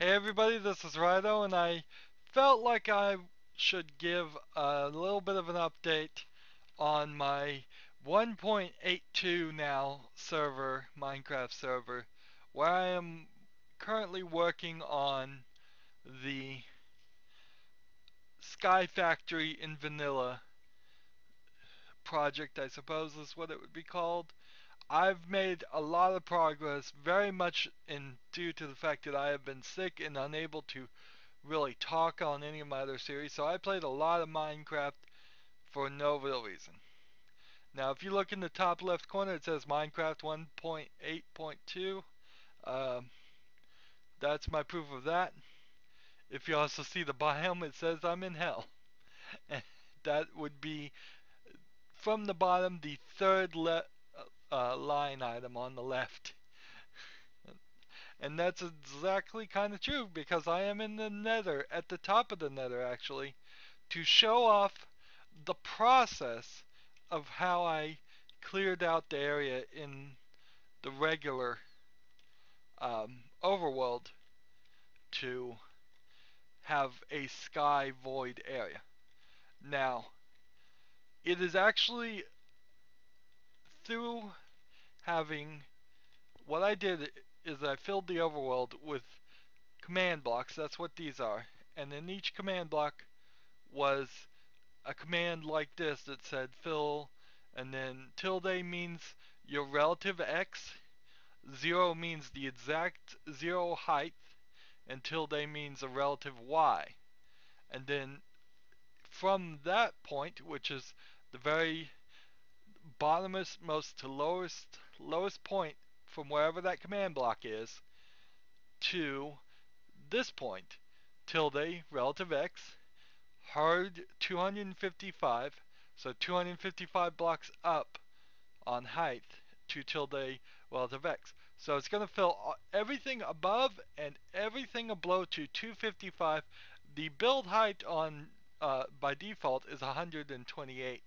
Hey everybody, this is Rydo, and I felt like I should give a little bit of an update on my 1.82 now server, Minecraft server, where I am currently working on the Sky Factory in Vanilla project, I suppose is what it would be called. I've made a lot of progress, very much in due to the fact that I have been sick and unable to really talk on any of my other series, so I played a lot of Minecraft for no real reason. Now, if you look in the top left corner, it says Minecraft 1.8.2. Um, that's my proof of that. If you also see the biome, it says I'm in hell. And that would be from the bottom, the third line item on the left. And that's exactly kind of true because I am in the Nether, at the top of the Nether actually, to show off the process of how I cleared out the area in the regular Overworld to have a sky void area. Now, it is actually through having what I did is I filled the Overworld with command blocks. That's what these are. And in each command block was a command like this that said fill, and then tilde means your relative x, 0 means the exact 0 height, and tilde means a relative y. And then from that point, which is the very bottomest most to lowest point from wherever that command block is, to this point, tilde relative x, hard 255, so 255 blocks up on height to tilde relative x. So it's going to fill everything above and everything below to 255. The build height on by default is 128,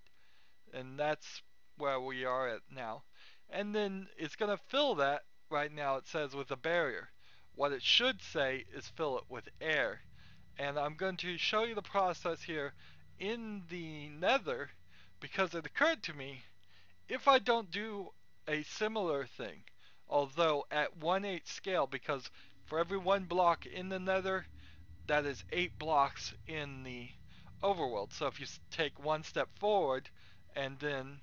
and that's where we are at now. And then it's going to fill that right now, it says, with a barrier. What it should say is fill it with air. And I'm going to show you the process here in the Nether because it occurred to me, if I don't do a similar thing, although at 1/8 scale, because for every one block in the Nether, that is 8 blocks in the Overworld. So if you take one step forward and then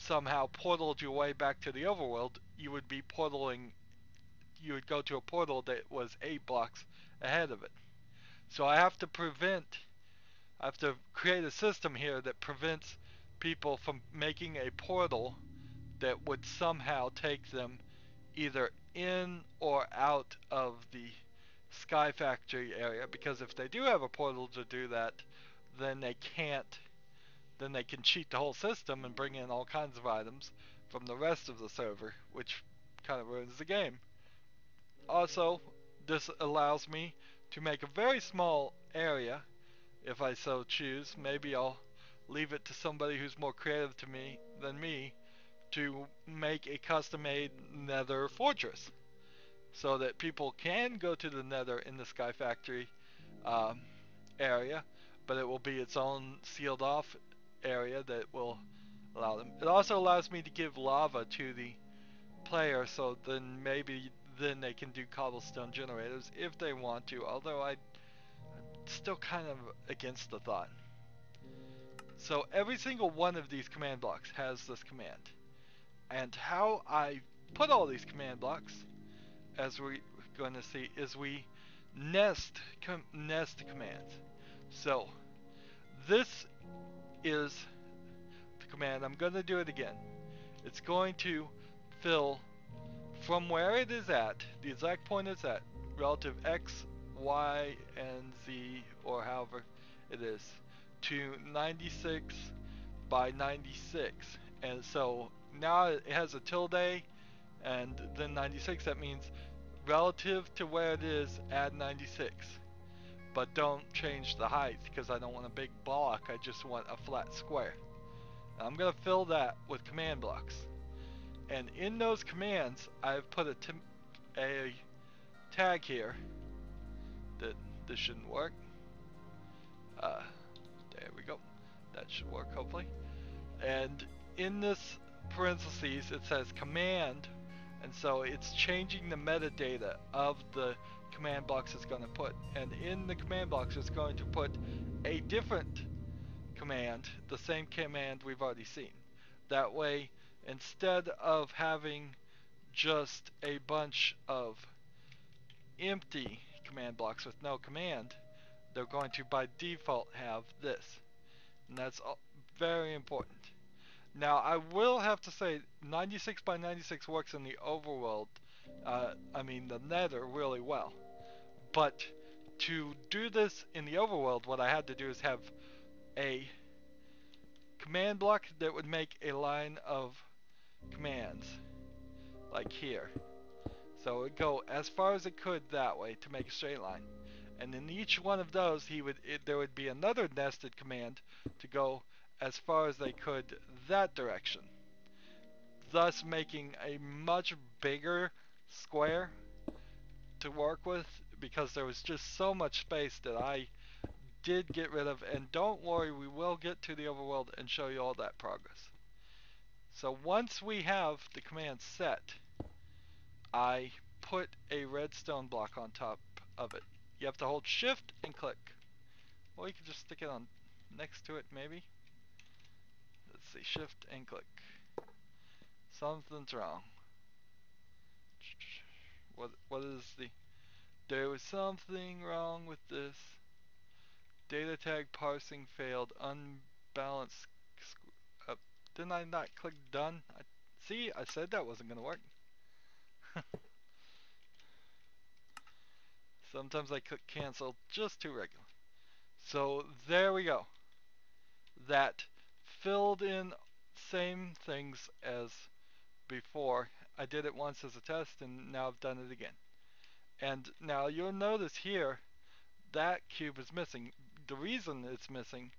somehow portaled your way back to the Overworld, you would be portaling, you would go to a portal that was 8 blocks ahead of it. So I have to create a system here that prevents people from making a portal that would somehow take them either in or out of the Sky Factory area, because if they do have a portal to do that, then they can cheat the whole system and bring in all kinds of items from the rest of the server, which kind of ruins the game. Also, this allows me to make a very small area if I so choose. Maybe I'll leave it to somebody who's more creative to me than me to make a custom-made Nether fortress, so that people can go to the Nether in the Sky Factory um, area, but it will be its own sealed off area that will allow them. It also allows me to give lava to the player, so then maybe then they can do cobblestone generators if they want to, although I'm still kind of against the thought. So every single one of these command blocks has this command. And how I put all these command blocks, as we're going to see, is we nest commands. So this is the command. I'm going to do it again. It's going to fill from where it is at, the exact point it's at, relative x, y, and z, or however it is, to 96 by 96. And so now it has a tilde and then 96. That means relative to where it is, add 96. But don't change the height because I don't want a big block, I just want a flat square. Now I'm going to fill that with command blocks. And in those commands, I've put a tag here that this shouldn't work. There we go. That should work hopefully. And in this parentheses it says command, and so it's changing the metadata of the command blocks it's going to put. And in the command blocks it's going to put a different command, the same command we've already seen. That way, instead of having just a bunch of empty command blocks with no command, they're going to by default have this. And that's very important. Now I will have to say 96 by 96 works in the overworld, the Nether really well. But to do this in the overworld, what I had to do is have a command block that would make a line of commands, like here. So it would go as far as it could that way to make a straight line. And in each one of those, there would be another nested command to go as far as they could that direction, thus making a much bigger square to work with, because there was just so much space that I did get rid of. And don't worry, we will get to the overworld and show you all that progress. So once we have the command set, I put a redstone block on top of it. You have to hold shift and click. Or you can just stick it on next to it maybe. Let's see, shift and click. Something's wrong. What is the... There was something wrong with this. Data tag parsing failed. Unbalanced. Didn't I not click done? See, I said that wasn't going to work. Sometimes I click cancel just too regular. So there we go. That filled in same things as before. I did it once as a test and now I've done it again. And now you'll notice here that cube is missing. The reason it's missing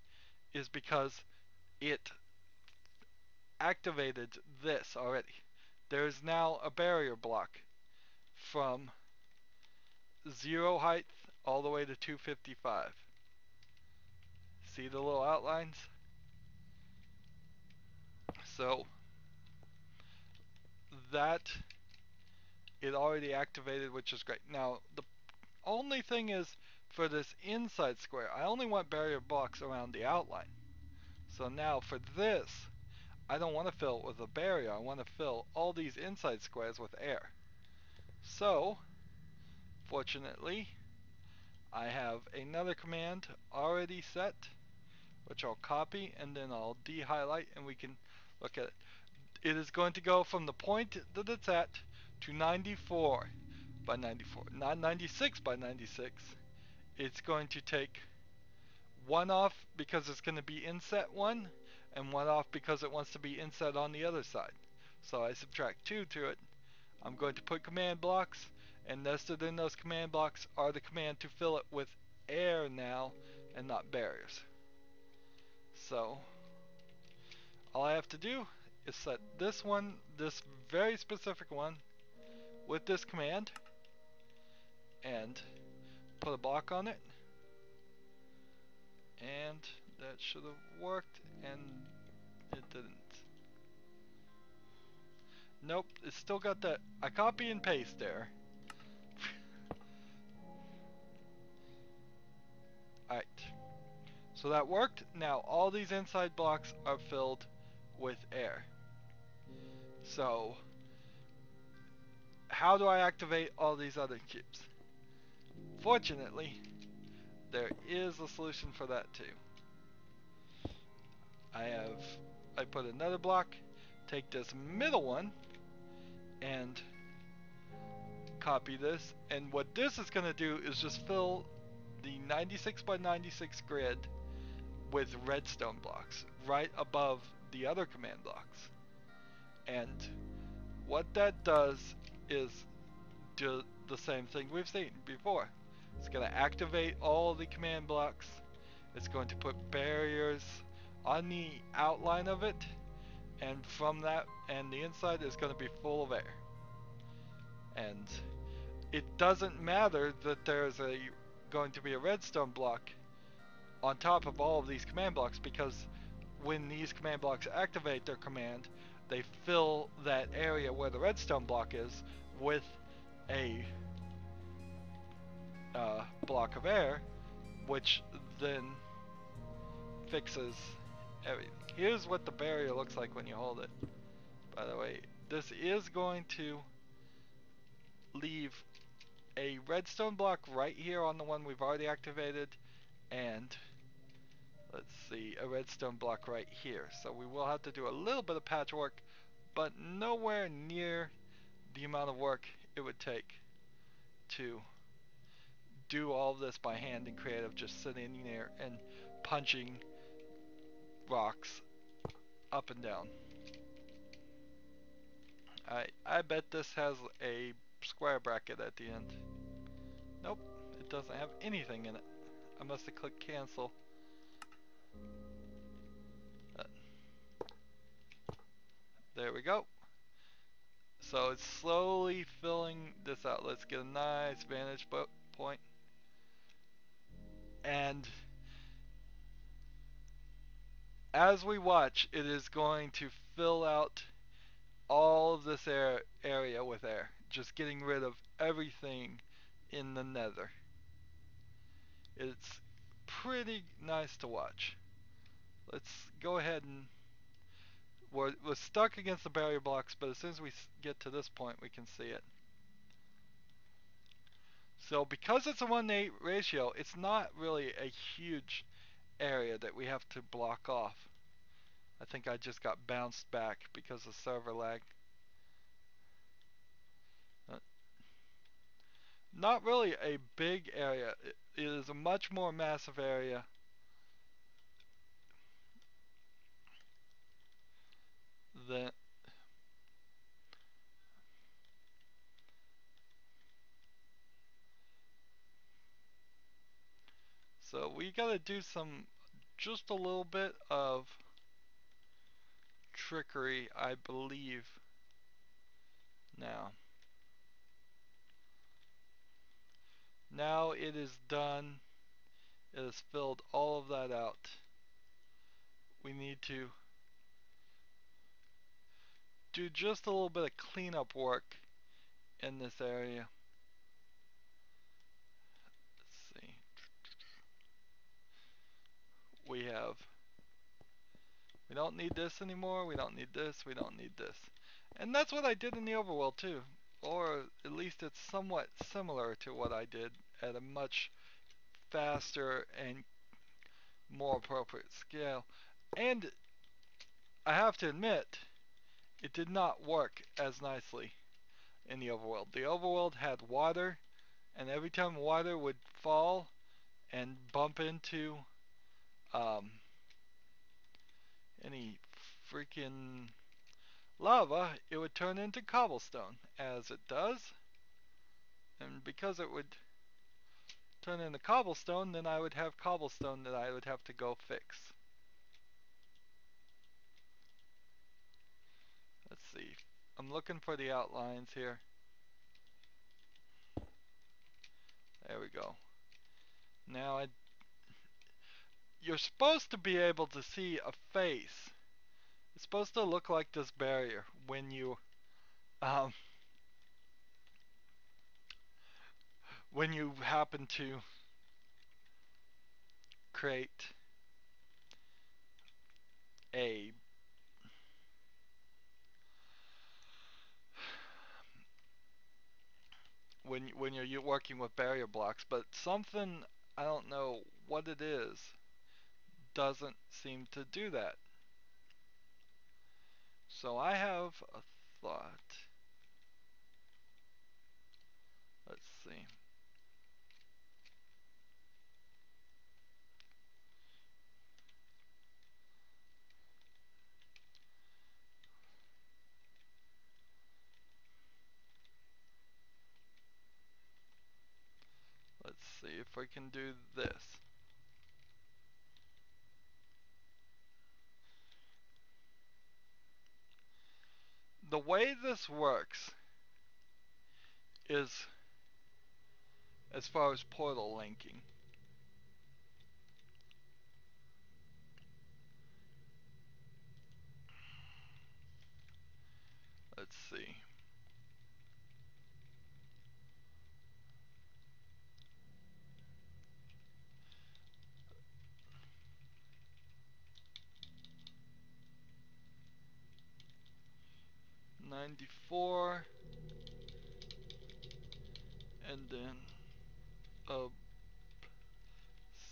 is because it activated this already. There's now a barrier block from 0 height all the way to 255. See the little outlines? So that it already activated, which is great. Now the only thing is, for this inside square, I only want barrier blocks around the outline. So now for this, I don't want to fill it with a barrier. I want to fill all these inside squares with air. So fortunately, I have another command already set, which I'll copy and then I'll de-highlight and we can look at it. It is going to go from the point that it's at to 94 by 94, not 96 by 96. It's going to take one off because it's going to be inset 1, and one off because it wants to be inset on the other side. So I subtract 2 to it. I'm going to put command blocks, and nested in those command blocks are the command to fill it with air now and not barriers. So all I have to do is set this one, this very specific one, with this command and put a block on it, and that should have worked, and it didn't. Nope, it's still got that. I copy and paste there. Alright, so that worked. Now all these inside blocks are filled with air. So how do I activate all these other cubes? Fortunately, there is a solution for that too. I put another block, take this middle one, and copy this. And what this is going to do is just fill the 96 by 96 grid with redstone blocks right above the other command blocks. And what that does is do the same thing we've seen before. It's going to activate all the command blocks. It's going to put barriers on the outline of it, and from that, and the inside is going to be full of air. And it doesn't matter that there's a going to be a redstone block on top of all of these command blocks, because when these command blocks activate their command, they fill that area where the redstone block is with a block of air, which then fixes everything. Here's what the barrier looks like when you hold it. By the way, this is going to leave a redstone block right here on the one we've already activated, and let's see, a redstone block right here. So we will have to do a little bit of patchwork, but nowhere near the amount of work it would take to do all of this by hand in creative, just sitting there and punching rocks up and down. I bet this has a square bracket at the end. Nope, it doesn't have anything in it. I must have clicked cancel. Uh, there we go. So it's slowly filling this out. Let's get a nice vantage point. And as we watch, it is going to fill out all of this area with air, just getting rid of everything in the Nether. It's pretty nice to watch. Let's go ahead and we're stuck against the barrier blocks, but as soon as we get to this point, we can see it. So because it's a 1:8 ratio, it's not really a huge area that we have to block off. I think I just got bounced back because of server lag. Not really a big area. It is a much more massive area than. So we gotta do just a little bit of trickery, I believe, now. Now it is done. It has filled all of that out. We need to do just a little bit of cleanup work in this area. Let's see. We don't need this anymore, we don't need this, we don't need this. And that's what I did in the Overworld too. Or at least it's somewhat similar to what I did at a much faster and more appropriate scale. And I have to admit, it did not work as nicely in the Overworld. The Overworld had water, and every time water would fall and bump into um, any freaking lava, it would turn into cobblestone, as it does. And because it would turn into cobblestone, then I would have cobblestone that I would have to go fix. Let's see. I'm looking for the outlines here. There we go. Now you're supposed to be able to see a face. It's supposed to look like this barrier um, when you happen to create a when you're working with barrier blocks, but something, I don't know what it is, doesn't seem to do that. So I have a thought. Let's see. Let's see if we can do this. The way this works is as far as portal linking. Let's see. $94 and then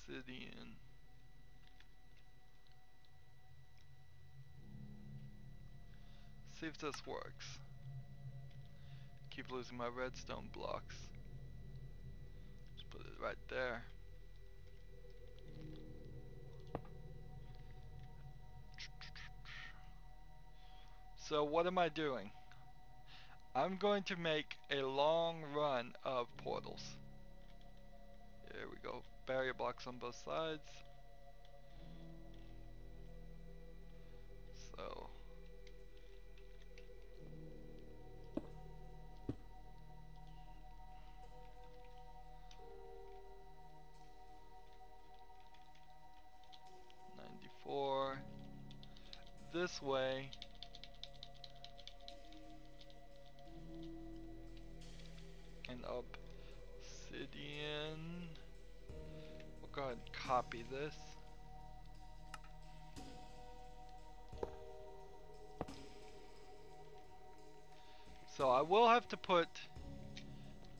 obsidian. See if this works. Keep losing my redstone blocks. Just put it right there. So what am I doing? I'm going to make a long run of portals. There we go. Barrier blocks on both sides. So $94 this way. And obsidian. We'll go ahead and copy this. So I will have to put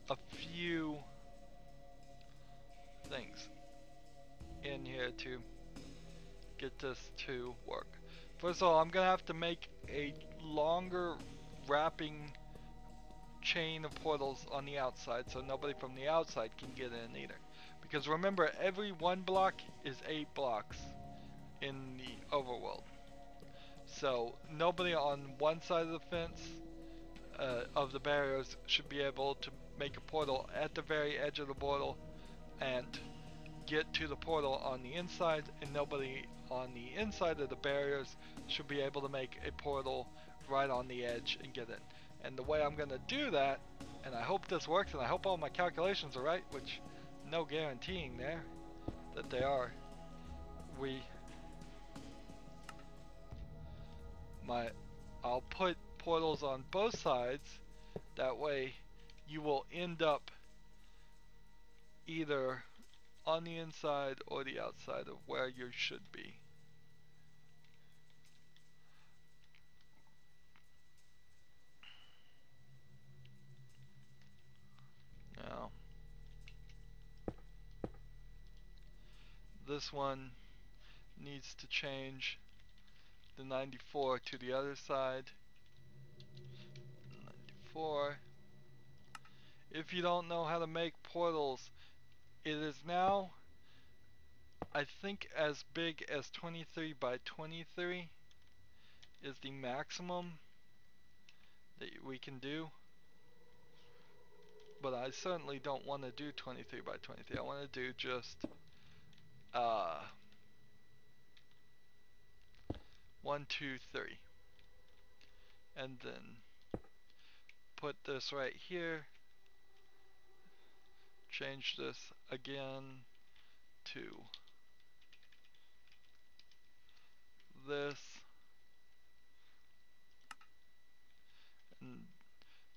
a few things in here to get this to work. First of all, I'm gonna have to make a longer wrapping chain of portals on the outside so nobody from the outside can get in either. Because remember, every one block is 8 blocks in the overworld. So nobody on one side of the fence of the barriers should be able to make a portal at the very edge of the portal and get to the portal on the inside, and nobody on the inside of the barriers should be able to make a portal right on the edge and get in. And the way I'm going to do that, and I hope this works, and I hope all my calculations are right, which no guaranteeing there that they are. I'll put portals on both sides. That way you will end up either on the inside or the outside of where you should be. Now, this one needs to change the 94 to the other side. 94. If you don't know how to make portals, it is now, I think, as big as 23 by 23 is the maximum that we can do. But I certainly don't want to do 23 by 23. I want to do just 1, 2, 3. And then put this right here. Change this again to this. And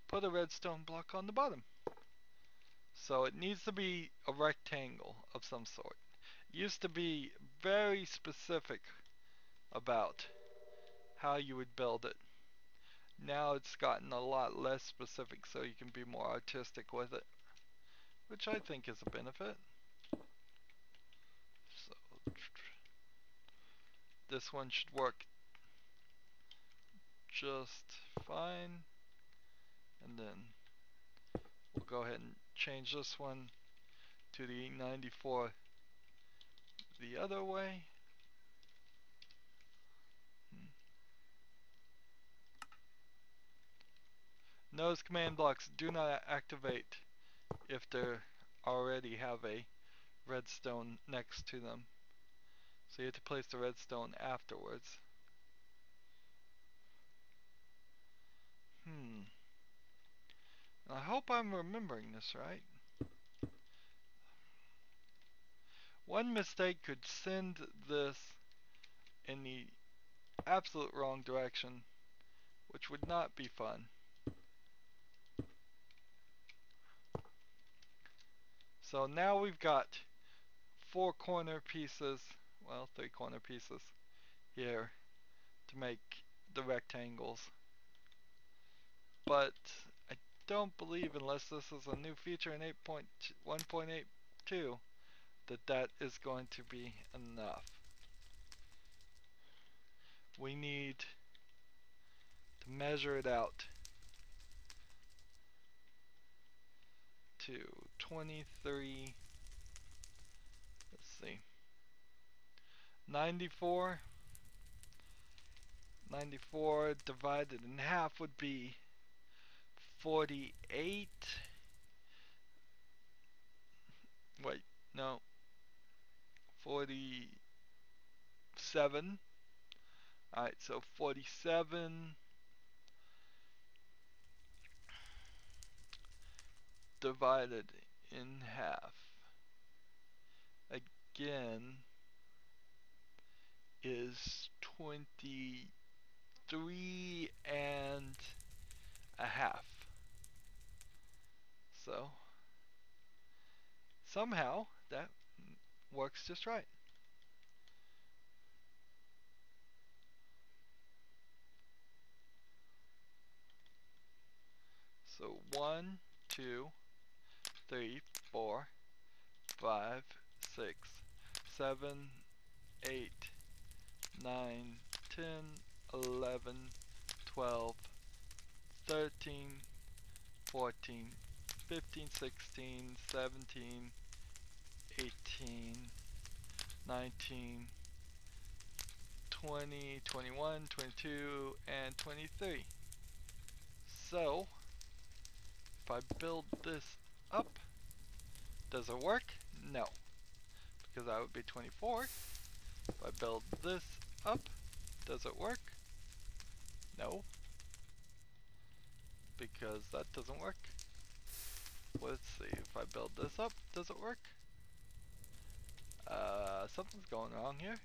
put a redstone block on the bottom. So it needs to be a rectangle of some sort. It used to be very specific about how you would build it. Now it's gotten a lot less specific, so you can be more artistic with it, which I think is a benefit. So this one should work just fine. And then we'll go ahead and change this one to the 94 the other way. Notice command blocks do not activate if they already have a redstone next to them. So you have to place the redstone afterwards. I hope I'm remembering this right. One mistake could send this in the absolute wrong direction, which would not be fun. So now we've got 4 corner pieces, well, 3 corner pieces here to make the rectangles. But I don't believe, unless this is a new feature in 8.1.82, that is going to be enough. We need to measure it out to 23, let's see, 94 divided in half would be 48. Wait, no, 47. Alright, so 47 divided in half again is 23 and a half. So somehow that works just right. So 1, 2, 3, 4, 5, 6, 7, 8, 9, 10, 11, 12, 13, 14, 15, 16, 17, 18, 19, 20, 21, 22, and 23. So, if I build this up, does it work? No, because that would be 24. If I build this up, does it work? No, because that doesn't work. Let's see, if I build this up, does it work? Something's going wrong here.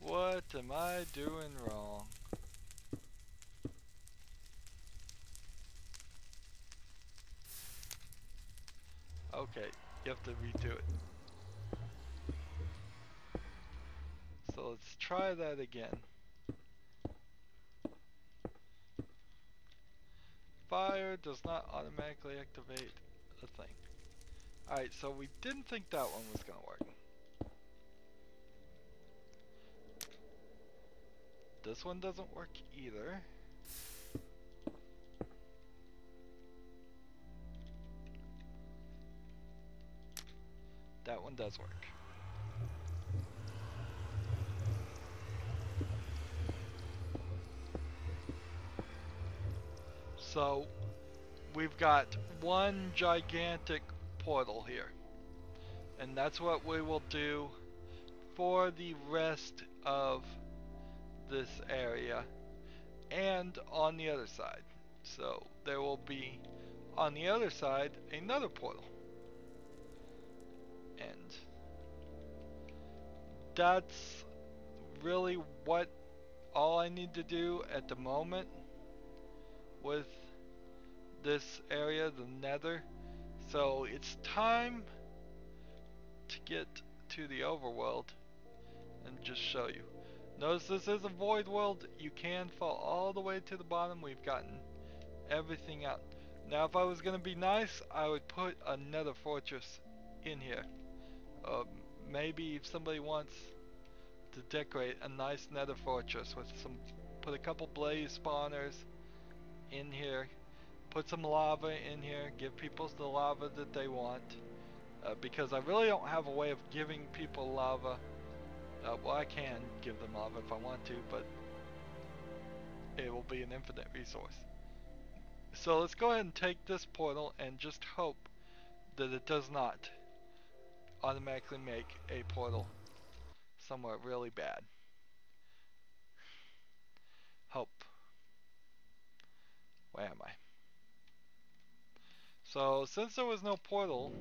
What am I doing wrong? Okay, you have to redo it. So let's try that again. Fire does not automatically activate a thing. Alright, so we didn't think that one was gonna work. This one doesn't work either. That one does work. So we've got one gigantic portal here. And that's what we will do for the rest of this area and on the other side. So there will be on the other side another portal. And that's really what all I need to do at the moment with this area, the Nether. So it's time to get to the Overworld and just show you. Notice this is a void world. You can fall all the way to the bottom. We've gotten everything out. Now if I was going to be nice, I would put another fortress in here. Maybe if somebody wants to decorate a nice Nether fortress with some, put a couple blaze spawners in here, put some lava in here, give people the lava that they want, because I really don't have a way of giving people lava. Well, I can give them lava if I want to, but it will be an infinite resource. So let's go ahead and take this portal and just hope that it does not automatically make a portal somewhere really bad. Hope. Where am I? So since there was no portal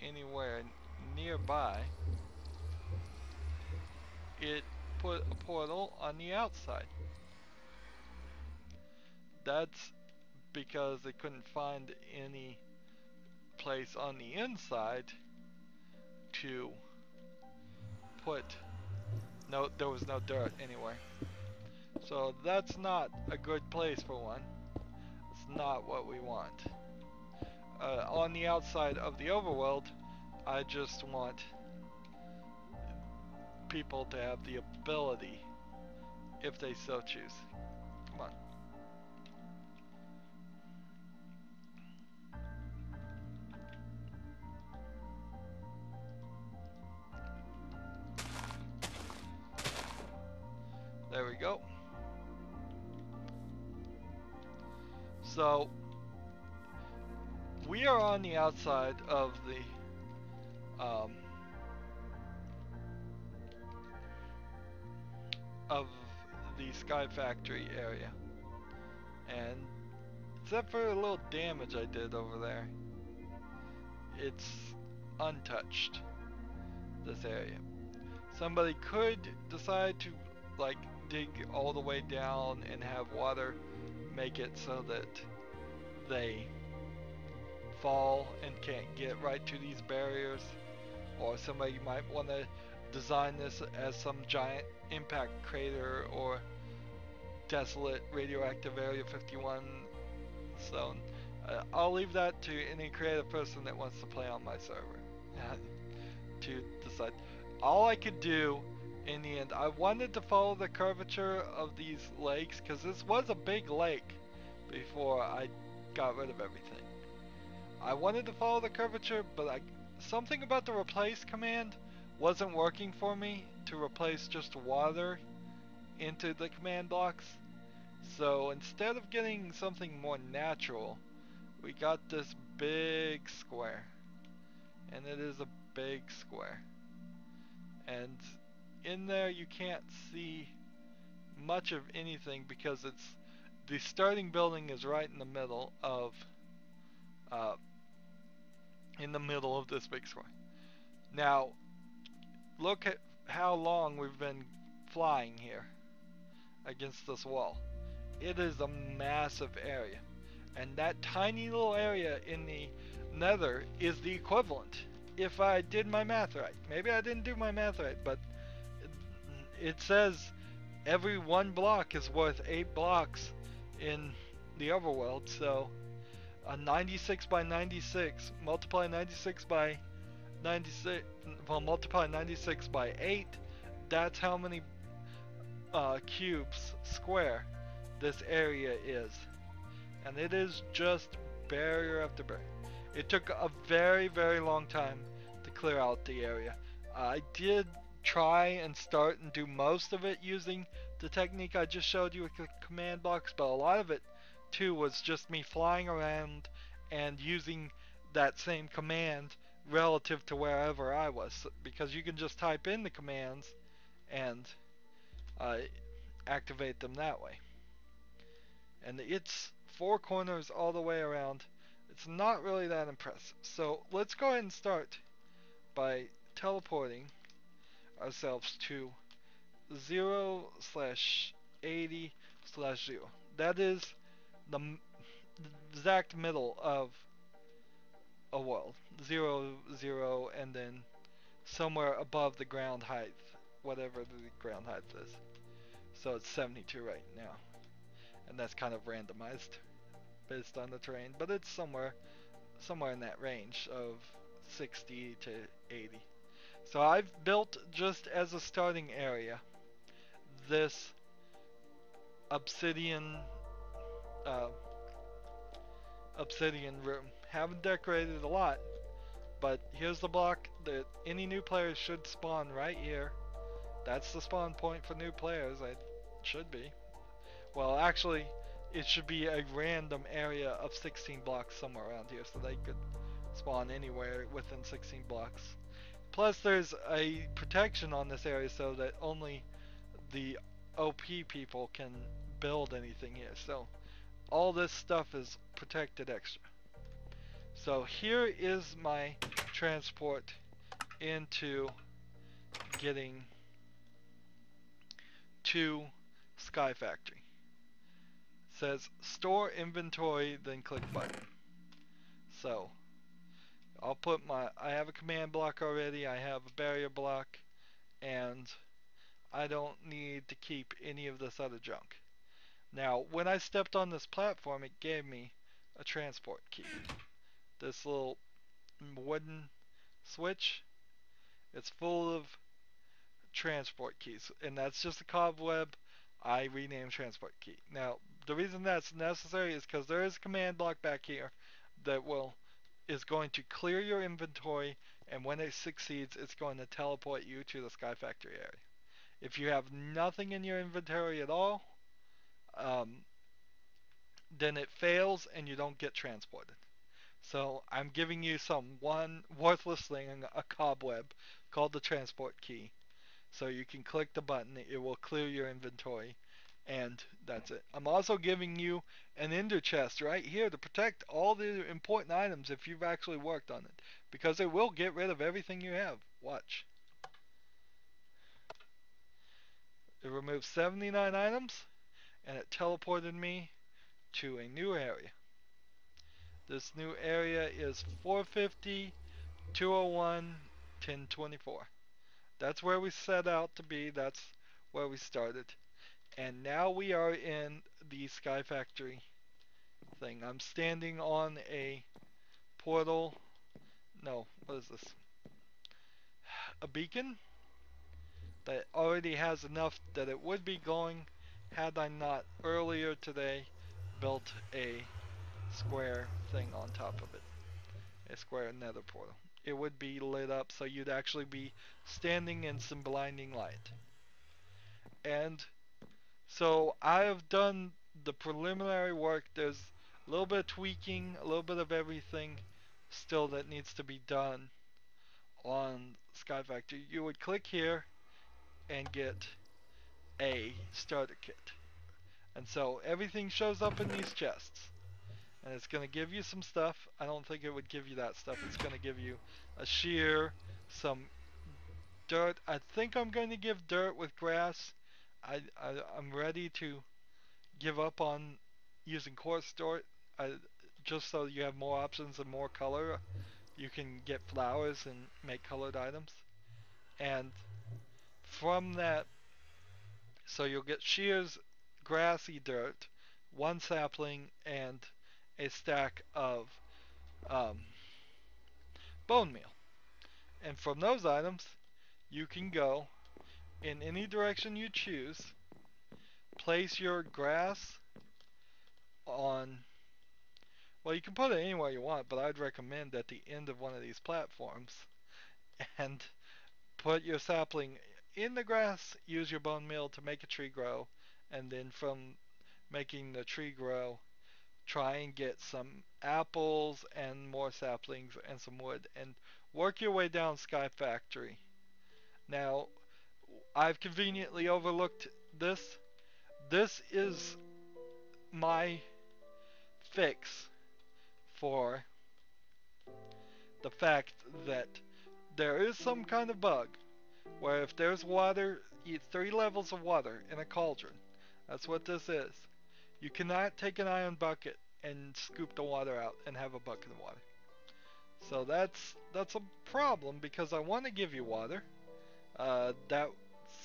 anywhere nearby, it put a portal on the outside. That's because they couldn't find any place on the inside to put. No, there was no dirt anywhere. So that's not a good place for one. It's not what we want. On the outside of the overworld, I just want people to have the ability, if they so choose. Come on. There we go. So we are on the outside of the Sky Factory area, and except for a little damage I did over there, it's untouched, this area. Somebody could decide to like dig all the way down and have water make it so that they fall and can't get right to these barriers, or somebody might want to design this as some giant impact crater or desolate radioactive area 51 zone. I'll leave that to any creative person that wants to play on my server to decide. All I could do in the end, I wanted to follow the curvature of these lakes because this was a big lake before I got rid of everything. I wanted to follow the curvature, but something about the replace command wasn't working for me to replace just water into the command blocks. So instead of getting something more natural, we got this big square. And it is a big square. And in there you can't see much of anything because the starting building is right in the middle of this big square. Now, look at how long we've been flying here against this wall. It is a massive area, and that tiny little area in the Nether is the equivalent, if I did my math right. Maybe I didn't do my math right, but it says every one block is worth 8 blocks in the overworld, so a 96 by 96, multiply 96 by 96, well, multiply 96 by 8, that's how many cubes square this area is. And it is just barrier after barrier. It took a very, very long time to clear out the area. I did try and start and do most of it using the technique I just showed you with the command blocks, but a lot of it too was just me flying around and using that same command relative to wherever I was, because you can just type in the commands and activate them that way. And it's 4 corners all the way around. It's not really that impressive. So let's go ahead and start by teleporting ourselves to 0/80/0. That is the exact middle of a world. 0, 0, and then somewhere above the ground height, whatever the ground height is. So it's 72 right now. And that's kind of randomized based on the terrain, but it's somewhere in that range of 60 to 80. So I've built, just as a starting area, this obsidian room. Haven't decorated a lot, but here's the block that any new players should spawn right here. That's the spawn point for new players. It should be. Well, actually, it should be a random area of 16 blocks somewhere around here, so they could spawn anywhere within 16 blocks. Plus, there's a protection on this area so that only the OP people can build anything here. So all this stuff is protected extra. So here is my transport into getting to Sky Factory. It says store inventory, then click button. So I'll put I have a command block already, I have a barrier block, and I don't need to keep any of this other junk. Now, when I stepped on this platform, it gave me a transport key. This little wooden switch, it's full of transport keys, and that's just a cobweb I renamed transport key. Now, the reason that's necessary is because there is a command block back here that is going to clear your inventory, and when it succeeds, it's going to teleport you to the Sky Factory area. If you have nothing in your inventory at all, then it fails and you don't get transported. So I'm giving you one worthless thing, a cobweb called the transport key. So you can click the button, it will clear your inventory, and that's it. I'm also giving you an ender chest right here to protect all the important items if you've actually worked on it, because it will get rid of everything you have. Watch. It removed 79 items, and it teleported me to a new area. This new area is 450, 201, 1024. That's where we set out to be. That's where we started. And now we are in the Sky Factory thing. I'm standing on a portal. No, what is this? A beacon that already has enough that it would be going had I not earlier today built a square thing on top of it. A square nether portal. It would be lit up so you'd actually be standing in some blinding light. And so I have done the preliminary work. There's a little bit of tweaking, a little bit of everything still that needs to be done on Sky Factory. You would click here and get a starter kit. And so everything shows up in these chests. And it's going to give you some stuff. I don't think it would give you that stuff. It's going to give you a shear, some dirt. I think I'm going to give dirt with grass. I'm ready to give up on using quartz dirt, just so you have more options and more color. You can get flowers and make colored items. And from that, so you'll get shears, grassy dirt, one sapling, and a stack of um, bone meal. And from those items, you can go in any direction you choose, place your grass on, well, you can put it anywhere you want, but I'd recommend at the end of one of these platforms, and put your sapling in the grass, use your bone meal to make a tree grow, and then from making the tree grow, try and get some apples and more saplings and some wood, and work your way down Sky Factory. Now, I've conveniently overlooked this. This is my fix for the fact that there is some kind of bug where if there's water, 3 levels of water in a cauldron. That's what this is. You cannot take an iron bucket and scoop the water out and have a bucket of water. So that's a problem because I want to give you water. That's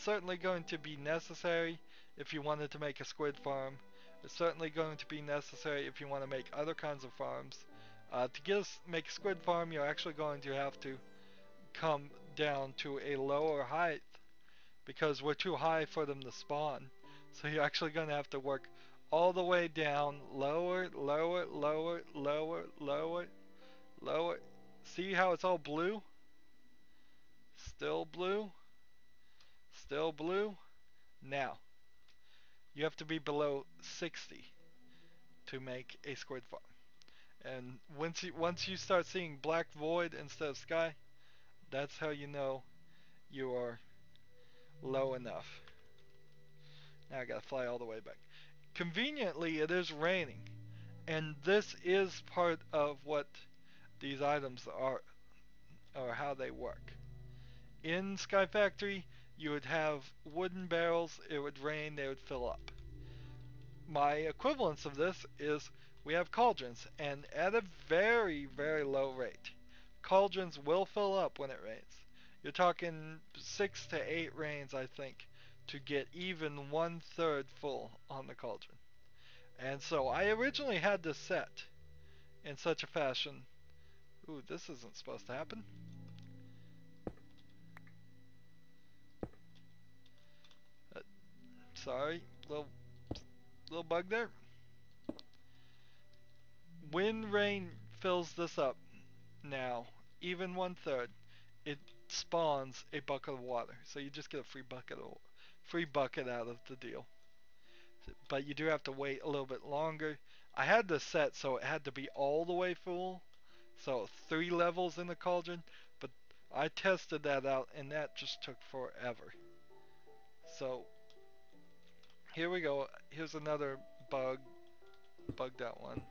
certainly going to be necessary if you wanted to make a squid farm. It's certainly going to be necessary if you want to make other kinds of farms. To make a squid farm, you're actually going to have to come down to a lower height because we're too high for them to spawn. So you're actually going to have to work all the way down, lower, lower, lower, lower, lower, lower. See how it's all blue? Still blue? Still blue? Now, you have to be below 60 to make a squid farm. And once you start seeing black void instead of sky, that's how you know you are low enough. Now I gotta fly all the way back. Conveniently, it is raining, and this is part of what these items are or how they work. In Sky Factory, you would have wooden barrels, it would rain, they would fill up. My equivalence of this is we have cauldrons, and at a very, very low rate, cauldrons will fill up when it rains. You're talking 6 to 8 rains, I think, to get even 1/3 full on the cauldron. And so I originally had this set in such a fashion. Ooh, this isn't supposed to happen. Uh, Sorry, little bug there. When rain fills this up now, even 1/3, it spawns a bucket of water. So you just get a free bucket out of the deal. But you do have to wait a little bit longer. I had this set so it had to be all the way full. So 3 levels in the cauldron, but I tested that out and that just took forever. So here we go. Here's another bugged out one.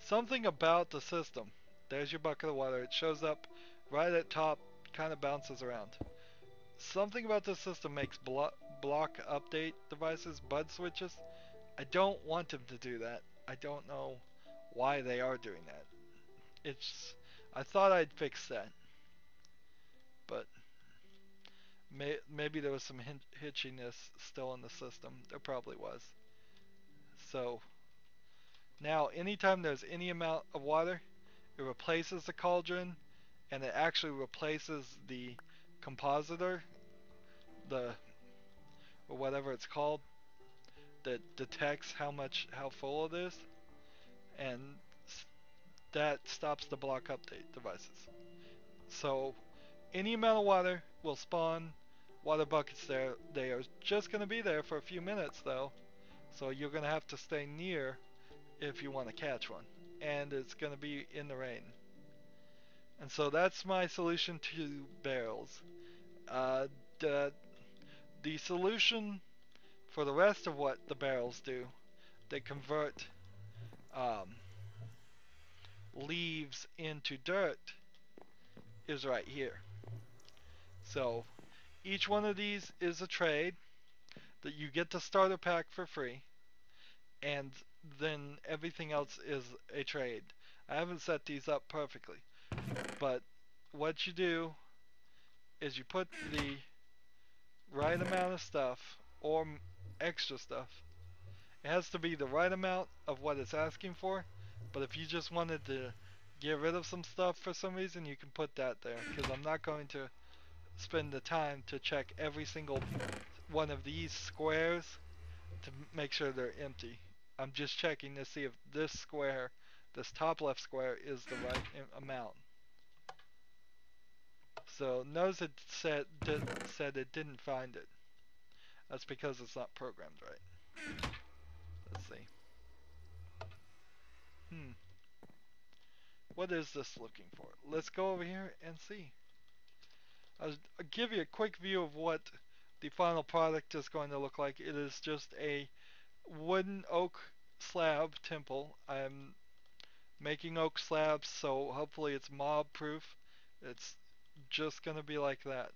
Something about the system. There's your bucket of water. It shows up right at top, kind of bounces around. Something about the system makes block update devices bud switches. I don't want them to do that. I don't know why they are doing that. It's I thought I'd fix that, but maybe there was some hitchiness still in the system. There probably was. So now anytime there's any amount of water, it replaces the cauldron, and it actually replaces the compositor, the or whatever it's called, that detects how full it is, and that stops the block update devices. So any amount of water will spawn water buckets there. They are just going to be there for a few minutes though, so you're going to have to stay near if you want to catch one, and it's going to be in the rain. And so that's my solution to barrels. Uh, the the solution for the rest of what the barrels do, they convert um, leaves into dirt, is right here. So each one of these is a trade that you get the starter pack for free, and then everything else is a trade. I haven't set these up perfectly, but what you do is you put the right amount of stuff or extra stuff. It has to be the right amount of what it's asking for, but if you just wanted to get rid of some stuff for some reason, you can put that there, because I'm not going to spend the time to check every single one of these squares to make sure they're empty. I'm just checking to see if this square, this top left square, is the right amount. So notice it said it didn't find it. That's because it's not programmed right. Let's see. What is this looking for? Let's go over here and see. I'll give you a quick view of what the final product is going to look like. It is just a wooden oak slab temple. I'm making oak slabs, so hopefully it's mob proof. It's just going to be like that.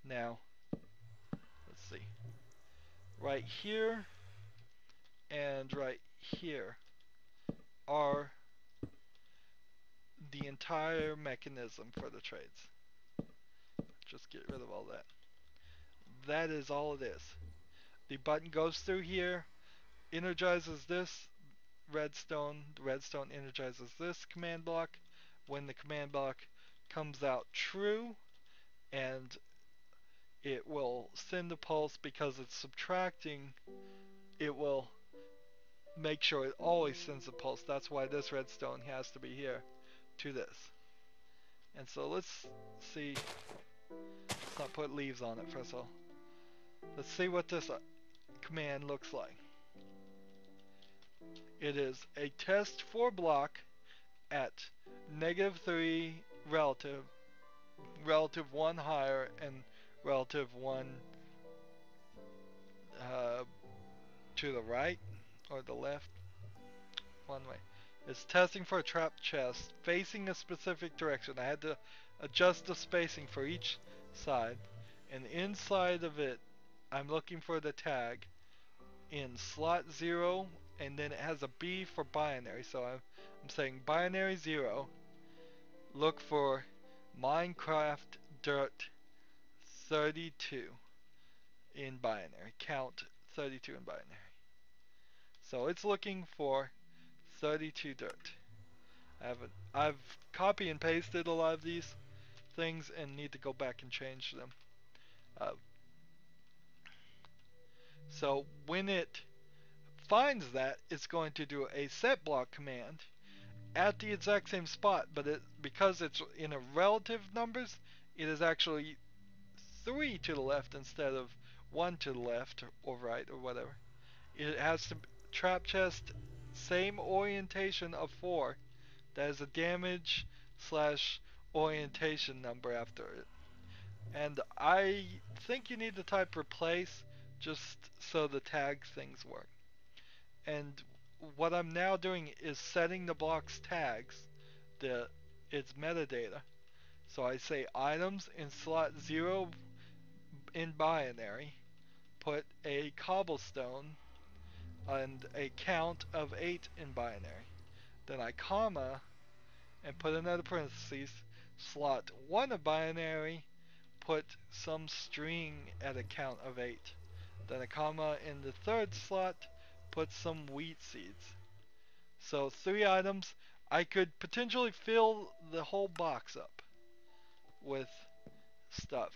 Now, let's see. Right here and right here are the entire mechanism for the trades. Just get rid of all that. That is all it is. The button goes through here, energizes this redstone. The redstone energizes this command block. When the command block comes out true, and it will send a pulse because it's subtracting, it will make sure it always sends a pulse. That's why this redstone has to be here to this. And so let's see. Let's not put leaves on it first of all. Let's see what this command looks like. It is a test for block at -3 relative, relative 1 higher, and relative 1 to the right or the left. One way. It's testing for a trapped chest facing a specific direction. I had to adjust the spacing for each side. And inside of it, I'm looking for the tag in slot 0, and then it has a B for binary. So I'm saying binary 0, look for Minecraft dirt 32 in binary. Count 32 in binary. So it's looking for 32 dirt. I've copy and pasted a lot of these things and need to go back and change them. Uh, so when it finds that, it's going to do a set block command at the exact same spot, but because it's in a relative numbers, it is actually 3 to the left instead of 1 to the left or right or whatever. It has to trap chest same orientation of 4. That is a damage slash orientation number after it. And I think you need to type replace just so the tag things work. And what I'm now doing is setting the block's tags, its metadata. So I say items in slot 0 in binary, put a cobblestone and a count of 8 in binary. Then I comma and put another parentheses, slot 1 of binary, put some string at a count of 8. Then a comma in the third slot, put some wheat seeds. So 3 items. I could potentially fill the whole box up with stuff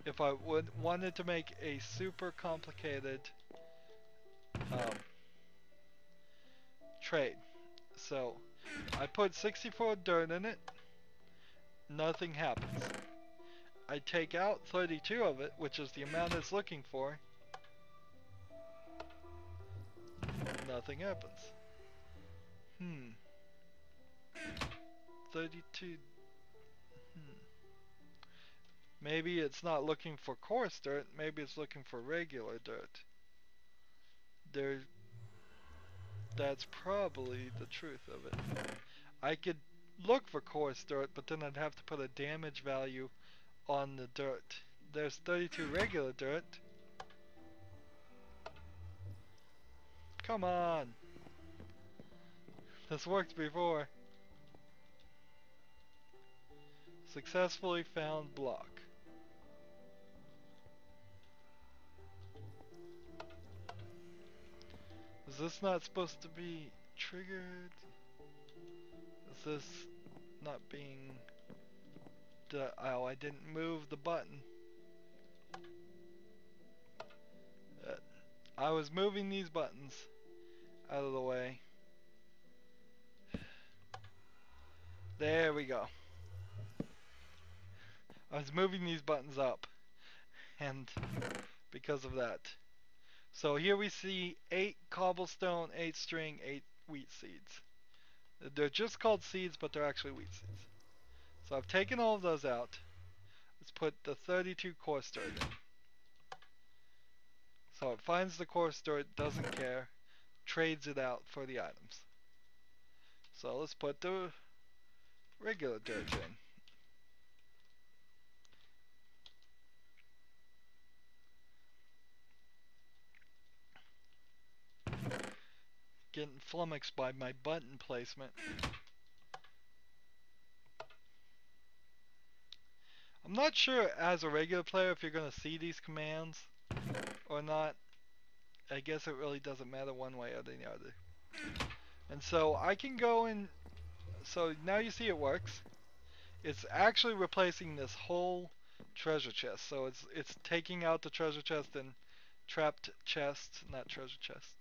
if I wanted to make a super complicated trade. So I put 64 dirt in it, nothing happens. I take out 32 of it, which is the amount it's looking for, nothing happens. 32. Maybe it's not looking for coarse dirt, maybe it's looking for regular dirt. That's probably the truth of it. I could look for coarse dirt, but then I'd have to put a damage value on the dirt. There's 32 regular dirt. Come on! This worked before. Successfully found block. Is this not supposed to be triggered? Is this not being... oh, I didn't move the button. I was moving these buttons out of the way. There we go. I was moving these buttons up, and because of that. So here we see 8 cobblestone, 8 string, 8 wheat seeds. They're just called seeds, but they're actually wheat seeds. So I've taken all of those out. Let's put the 32 coarse dirt in. So it finds the coarse dirt, doesn't care, trades it out for the items. So let's put the regular dirt in. Getting flummoxed by my button placement. I'm not sure as a regular player if you're going to see these commands or not. I guess it really doesn't matter one way or the other. And so I can go in, so now you see it works. It's actually replacing this whole treasure chest. So it's taking out the treasure chest and trapped chest, not treasure chest.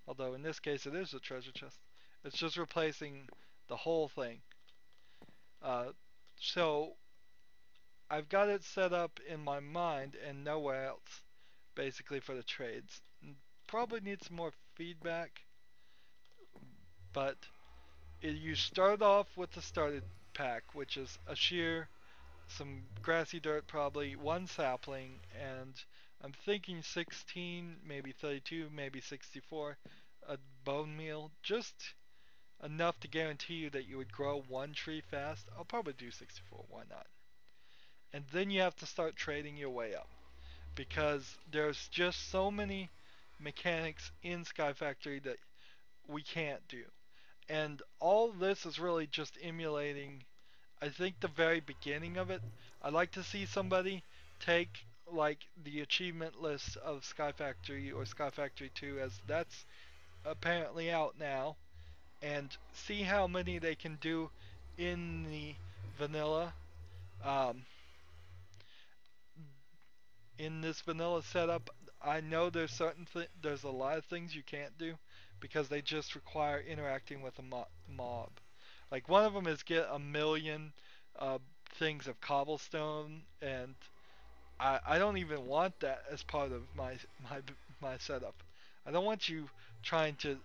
Although in this case it is a treasure chest. It's just replacing the whole thing. So I've got it set up in my mind and nowhere else, basically, for the trades. Probably need some more feedback, but you start off with the started pack, which is a shear, some grassy dirt probably, 1 sapling, and I'm thinking 16, maybe 32, maybe 64, a bone meal, just enough to guarantee you that you would grow one tree fast, I'll probably do 64. Why not? And then you have to start trading your way up because there's just so many mechanics in Sky Factory that we can't do. And all this is really just emulating, I think, the very beginning of it. I'd like to see somebody take like the achievement list of Sky Factory or Sky Factory 2, as that's apparently out now, and see how many they can do in the vanilla. Um, in this vanilla setup, I know there's a lot of things you can't do because they just require interacting with a mob. Like one of them is get a million uh, things of cobblestone, and I don't even want that as part of my my setup. I don't want you trying to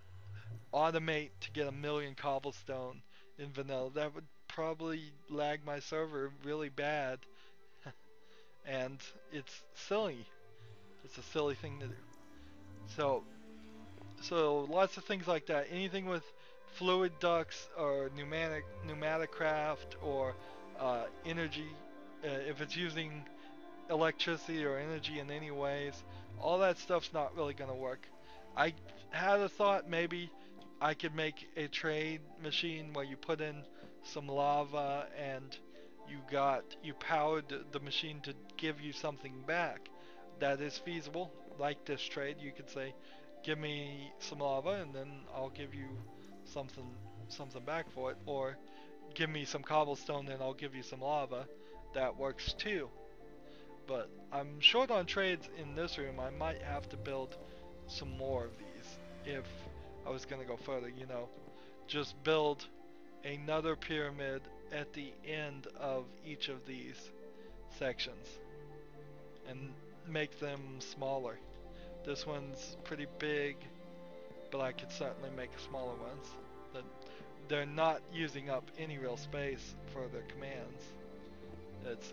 automate to get a million cobblestone in vanilla. That would probably lag my server really bad, and it's silly. It's a silly thing to do. So, so lots of things like that. Anything with fluid ducts or pneumatic craft or energy, if it's using electricity or energy in any ways, all that stuff's not really gonna work. I had a thought maybe I could make a trade machine where you put in some lava and you powered the machine to give you something back. That is feasible. Like this trade, you could say, give me some lava and then I'll give you something something back for it, or give me some cobblestone and I'll give you some lava. That works too. But I'm short on trades in this room. I might have to build some more of these if I was gonna go further, you know. Just build another pyramid at the end of each of these sections and make them smaller. This one's pretty big, but I could certainly make smaller ones. That they're not using up any real space for their commands.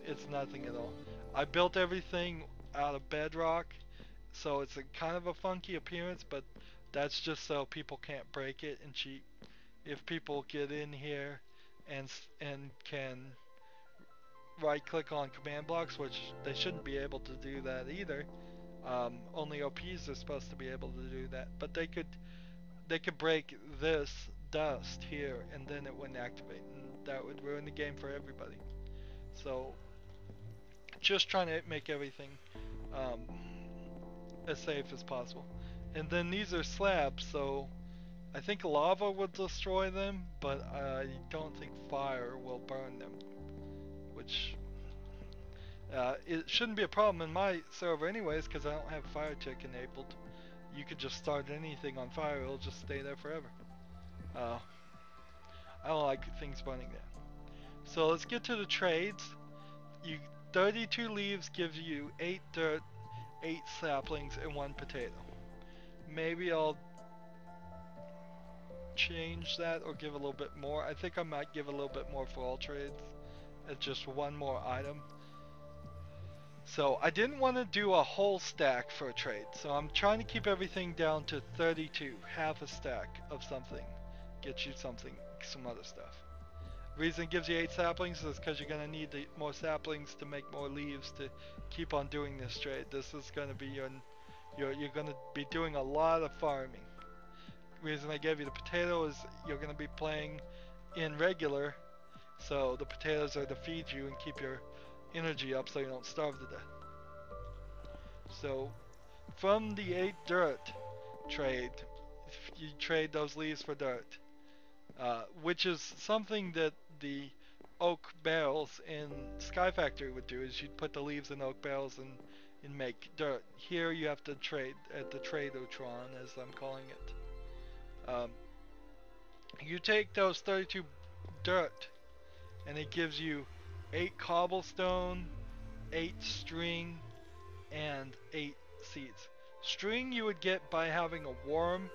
It's nothing at all. I built everything out of bedrock, so it's a kind of a funky appearance, but that's just so people can't break it and cheat. If people get in here and can right click on command blocks, which they shouldn't be able to do that either. Only OPs are supposed to be able to do that, but they could break this dust here and then it wouldn't activate, and that would ruin the game for everybody. So just trying to make everything um, as safe as possible. And then these are slabs, so I think lava will destroy them, but I don't think fire will burn them, which it shouldn't be a problem in my server anyways, because I don't have fire tick enabled. You could just start anything on fire, it'll just stay there forever. I don't like things burning there. So let's get to the trades. 32 leaves gives you 8 dirt, 8 saplings, and 1 potato. Maybe I'll change that or give a little bit more. I think I might give a little bit more for all trades as just one more item. So I didn't want to do a whole stack for a trade, so I'm trying to keep everything down to 32, half a stack of something. Get you something, some other stuff. Reason it gives you 8 saplings is because you're going to need more saplings to make more leaves to keep on doing this trade. This is going to be you're going to be doing a lot of farming. Reason I gave you the potato is you're going to be playing in regular, so the potatoes are to feed you and keep your energy up so you don't starve to death. So from the 8 dirt trade, you trade those leaves for dirt, which is something that the oak barrels in Sky Factory would do, is you'd put the leaves in oak barrels and make dirt. Here you have to trade at the Tradotron, as I'm calling it. You take those 32 dirt and it gives you 8 cobblestone, 8 string, and 8 seeds. String you would get by having a worm,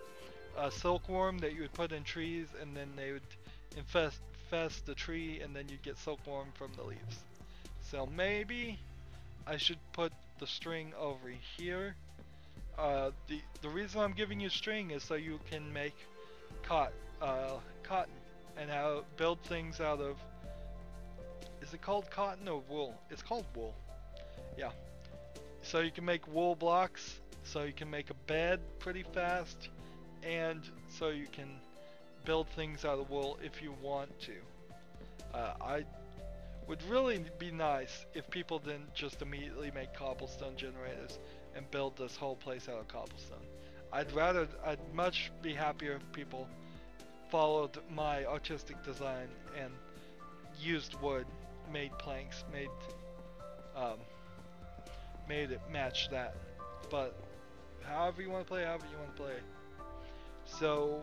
a silkworm that you would put in trees, and then they would infest the tree, and then you'd get silkworm from the leaves. So maybe I should put the string over here. The reason I'm giving you string is so you can make cotton, and how build things out of. Is it called cotton or wool? It's called wool. Yeah. So you can make wool blocks. So you can make a bed pretty fast, and so you can build things out of wool if you want to. I would really be nice if people didn't just immediately make cobblestone generators and build this whole place out of cobblestone. I'd much be happier if people followed my artistic design and used wood, made planks, um, made it match that. But however you want to play, however you want to play. So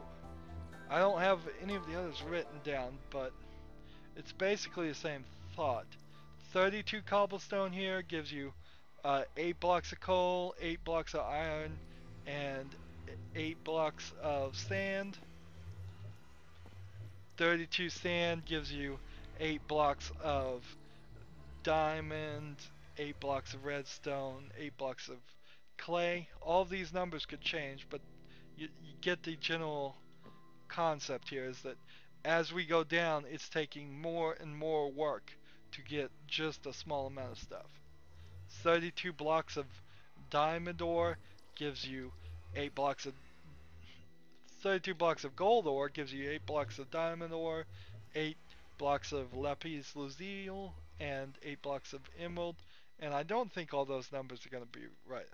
I don't have any of the others written down, but it's basically the same thought. 32 cobblestone here gives you 8 blocks of coal, 8 blocks of iron, and 8 blocks of sand. 32 sand gives you 8 blocks of diamond, 8 blocks of redstone, 8 blocks of clay. All of these numbers could change, but you get the general concept here is that as we go down, it's taking more and more work to get just a small amount of stuff. 32 blocks of diamond ore gives you 8 blocks of 32 blocks of gold ore gives you 8 blocks of diamond ore, 8 blocks of lapis lazuli, and 8 blocks of emerald. And I don't think all those numbers are going to be right.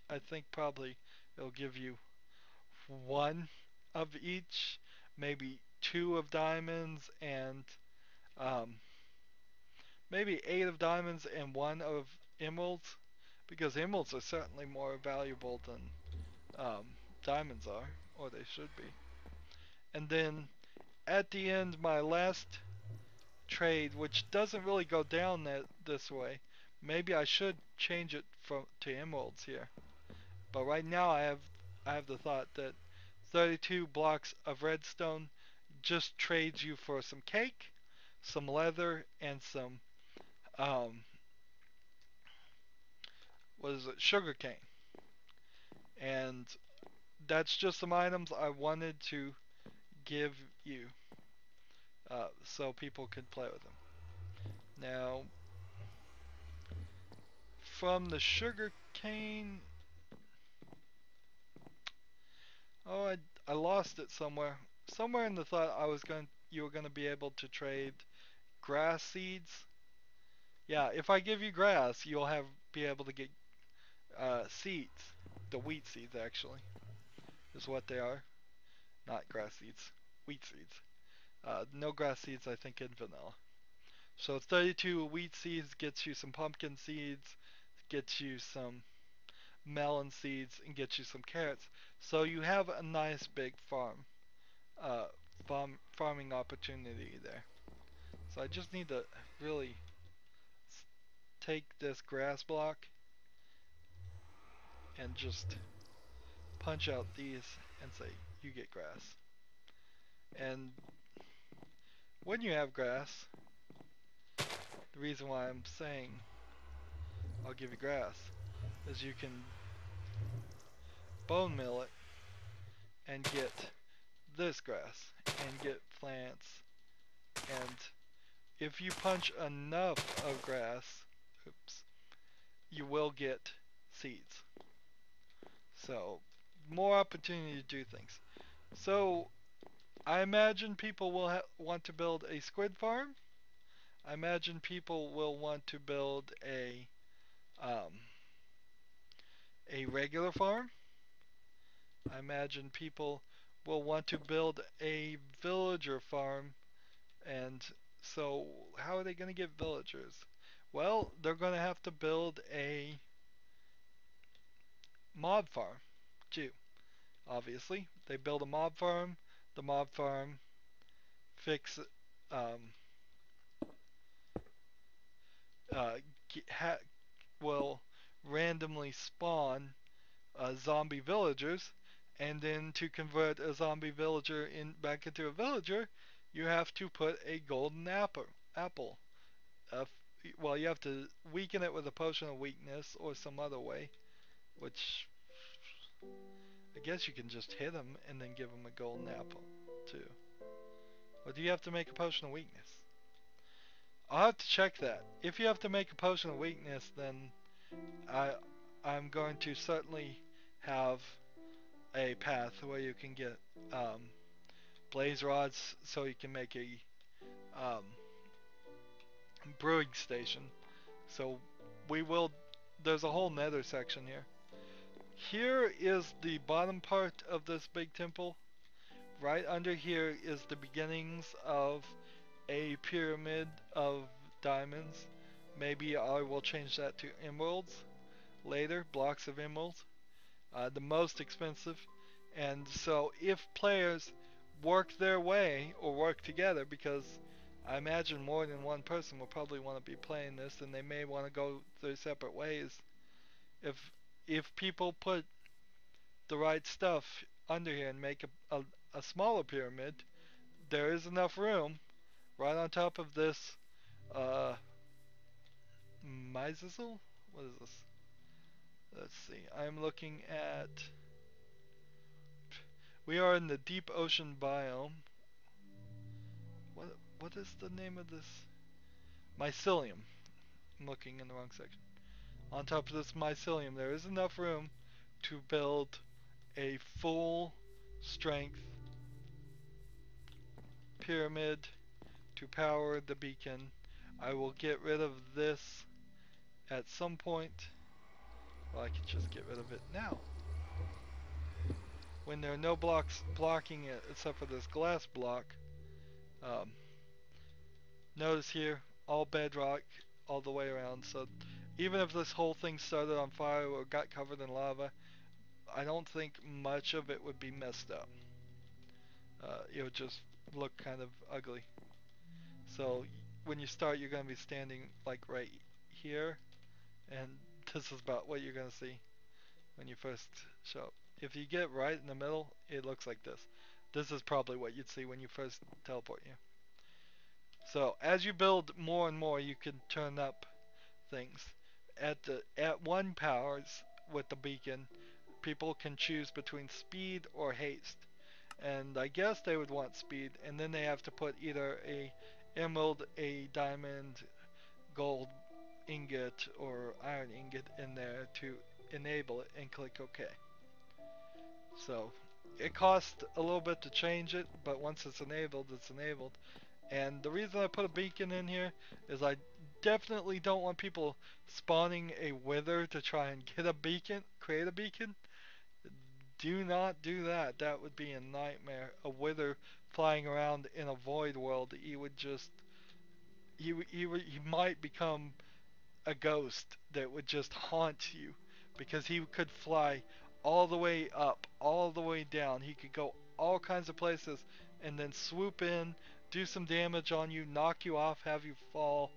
I think probably it'll give you 1 of each, maybe 2 of diamonds, and um, maybe 8 of diamonds and 1 of emeralds, because emeralds are certainly more valuable than diamonds are, or they should be. And then at the end, my last trade, which doesn't really go down this way, maybe I should change it to emeralds here. But right now I have the thought that 32 blocks of redstone just trades you for some cake, some leather, and some what is it, sugar cane. And that's just some items I wanted to give you so people could play with them. Now, from the sugar cane, oh, I lost it somewhere. Somewhere in the thought you were going to be able to trade grass seeds. Yeah, if I give you grass, you'll be able to get seeds. The wheat seeds, actually, is what they are. Not grass seeds, wheat seeds. No grass seeds, I think, in vanilla. So 32 wheat seeds gets you some pumpkin seeds, gets you some melon seeds, and gets you some carrots. So you have a nice big uh, farming opportunity there. So I just need to really take this grass block and just punch out these and say, you get grass. And when you have grass, the reason why I'm saying I'll give you grass is you can bone mill it and get this grass and get plants. And if you punch enough of grass, oops, you will get seeds. So more opportunity to do things. So I imagine people will want to build a squid farm. I imagine people will want to build a regular farm. I imagine people will want to build a villager farm. And so how are they going to get villagers? Well, they're going to have to build a mob farm too. Obviously, they build a mob farm. The mob farm fix um, uh, will randomly spawn zombie villagers, and then to convert a zombie villager back into a villager, you have to put a golden apple. Well, you have to weaken it with a potion of weakness or some other way, which I guess you can just hit him and then give him a golden apple, too. Or do you have to make a potion of weakness? I'll have to check that. If you have to make a potion of weakness, then I, I'm going to certainly have a path where you can get blaze rods so you can make a um, brewing station. So we will, there's a whole nether section here. Here is the bottom part of this big temple. Right under here is the beginnings of a pyramid of diamonds. Maybe I will change that to emeralds later, blocks of emeralds. The most expensive. And so if players work their way or work together, because I imagine more than one person will probably want to be playing this and they may want to go their separate ways. If if people put the right stuff under here and make a smaller pyramid, there is enough room right on top of this Myzizzle? What is this? Let's see. I'm looking at. We are in the deep ocean biome. What is the name of this? Mycelium. I'm looking in the wrong section. On top of this mycelium, there is enough room to build a full strength pyramid to power the beacon. I will get rid of this at some point. Well, I could just get rid of it now. When there are no blocks blocking it except for this glass block. Um, Notice here, all bedrock all the way around. So even if this whole thing started on fire or got covered in lava, I don't think much of it would be messed up. It would just look kind of ugly. So when you start, you're going to be standing like right here, and this is about what you're going to see when you first show up. If you get right in the middle, it looks like this. This is probably what you'd see when you first teleport you. So as you build more and more, you can turn up things. At 1 powers with the beacon, people can choose between speed or haste. And I guess they would want speed, and then they have to put either a emerald, a diamond, gold ingot, or iron ingot in there to enable it, and click OK. So it costs a little bit to change it, but once it's enabled, it's enabled. And the reason I put a beacon in here is I definitely don't want people spawning a wither to try and get a beacon, create a beacon. Do not do that. That would be a nightmare. A wither flying around in a void world, he would just, he might become a ghost that would just haunt you, because he could fly all the way up, all the way down. He could go all kinds of places and then swoop in, do some damage on you, knock you off, have you fall.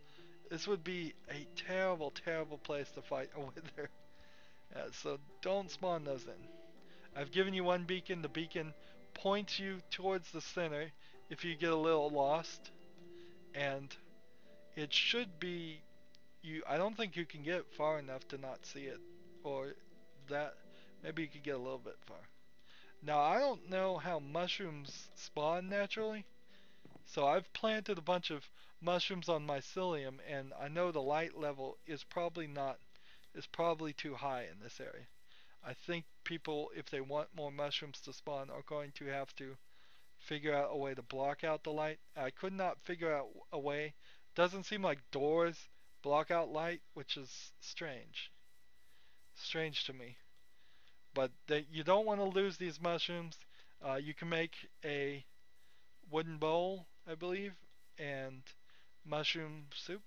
This would be a terrible, terrible place to fight a wither. So don't spawn those in. I've given you one beacon. The beacon points you towards the center if you get a little lost, and it should be you. I don't think you can get far enough to not see it, or that maybe you could get a little bit far. Now I don't know how mushrooms spawn naturally, so I've planted a bunch of mushrooms on mycelium, and I know the light level is probably too high in this area. I think people, if they want more mushrooms to spawn, are going to have to figure out a way to block out the light. I could not figure out a way. Doesn't seem like doors block out light, which is strange. Strange to me. But you don't want to lose these mushrooms. You can make a wooden bowl, I believe, and mushroom soup.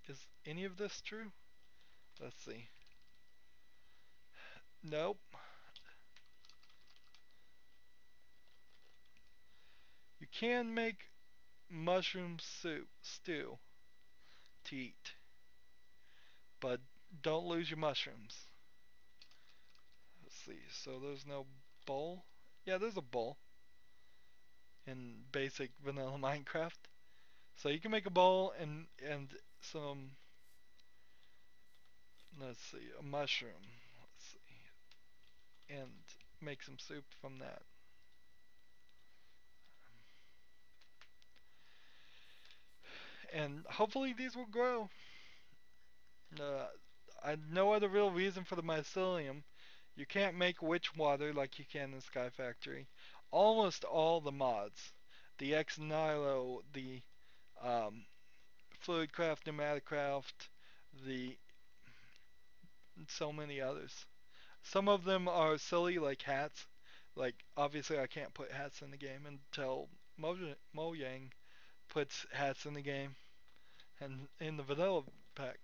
Is any of this true? Let's see. Nope. You can make mushroom soup, stew, to eat, but don't lose your mushrooms. Let's see. So there's no bowl. Yeah, there's a bowl in basic vanilla Minecraft. So you can make a bowl and some, let's see, a mushroom. Let's see. And make some soup from that. And hopefully these will grow. Uh, no other real reason for the mycelium. You can't make witch water like you can in Sky Factory. Almost all the mods, the Ex Nihilo, the um, Fluidcraft, Pneumaticraft, the so many others. Some of them are silly, like hats. Like obviously, I can't put hats in the game until Mojang puts hats in the game and in the vanilla pack.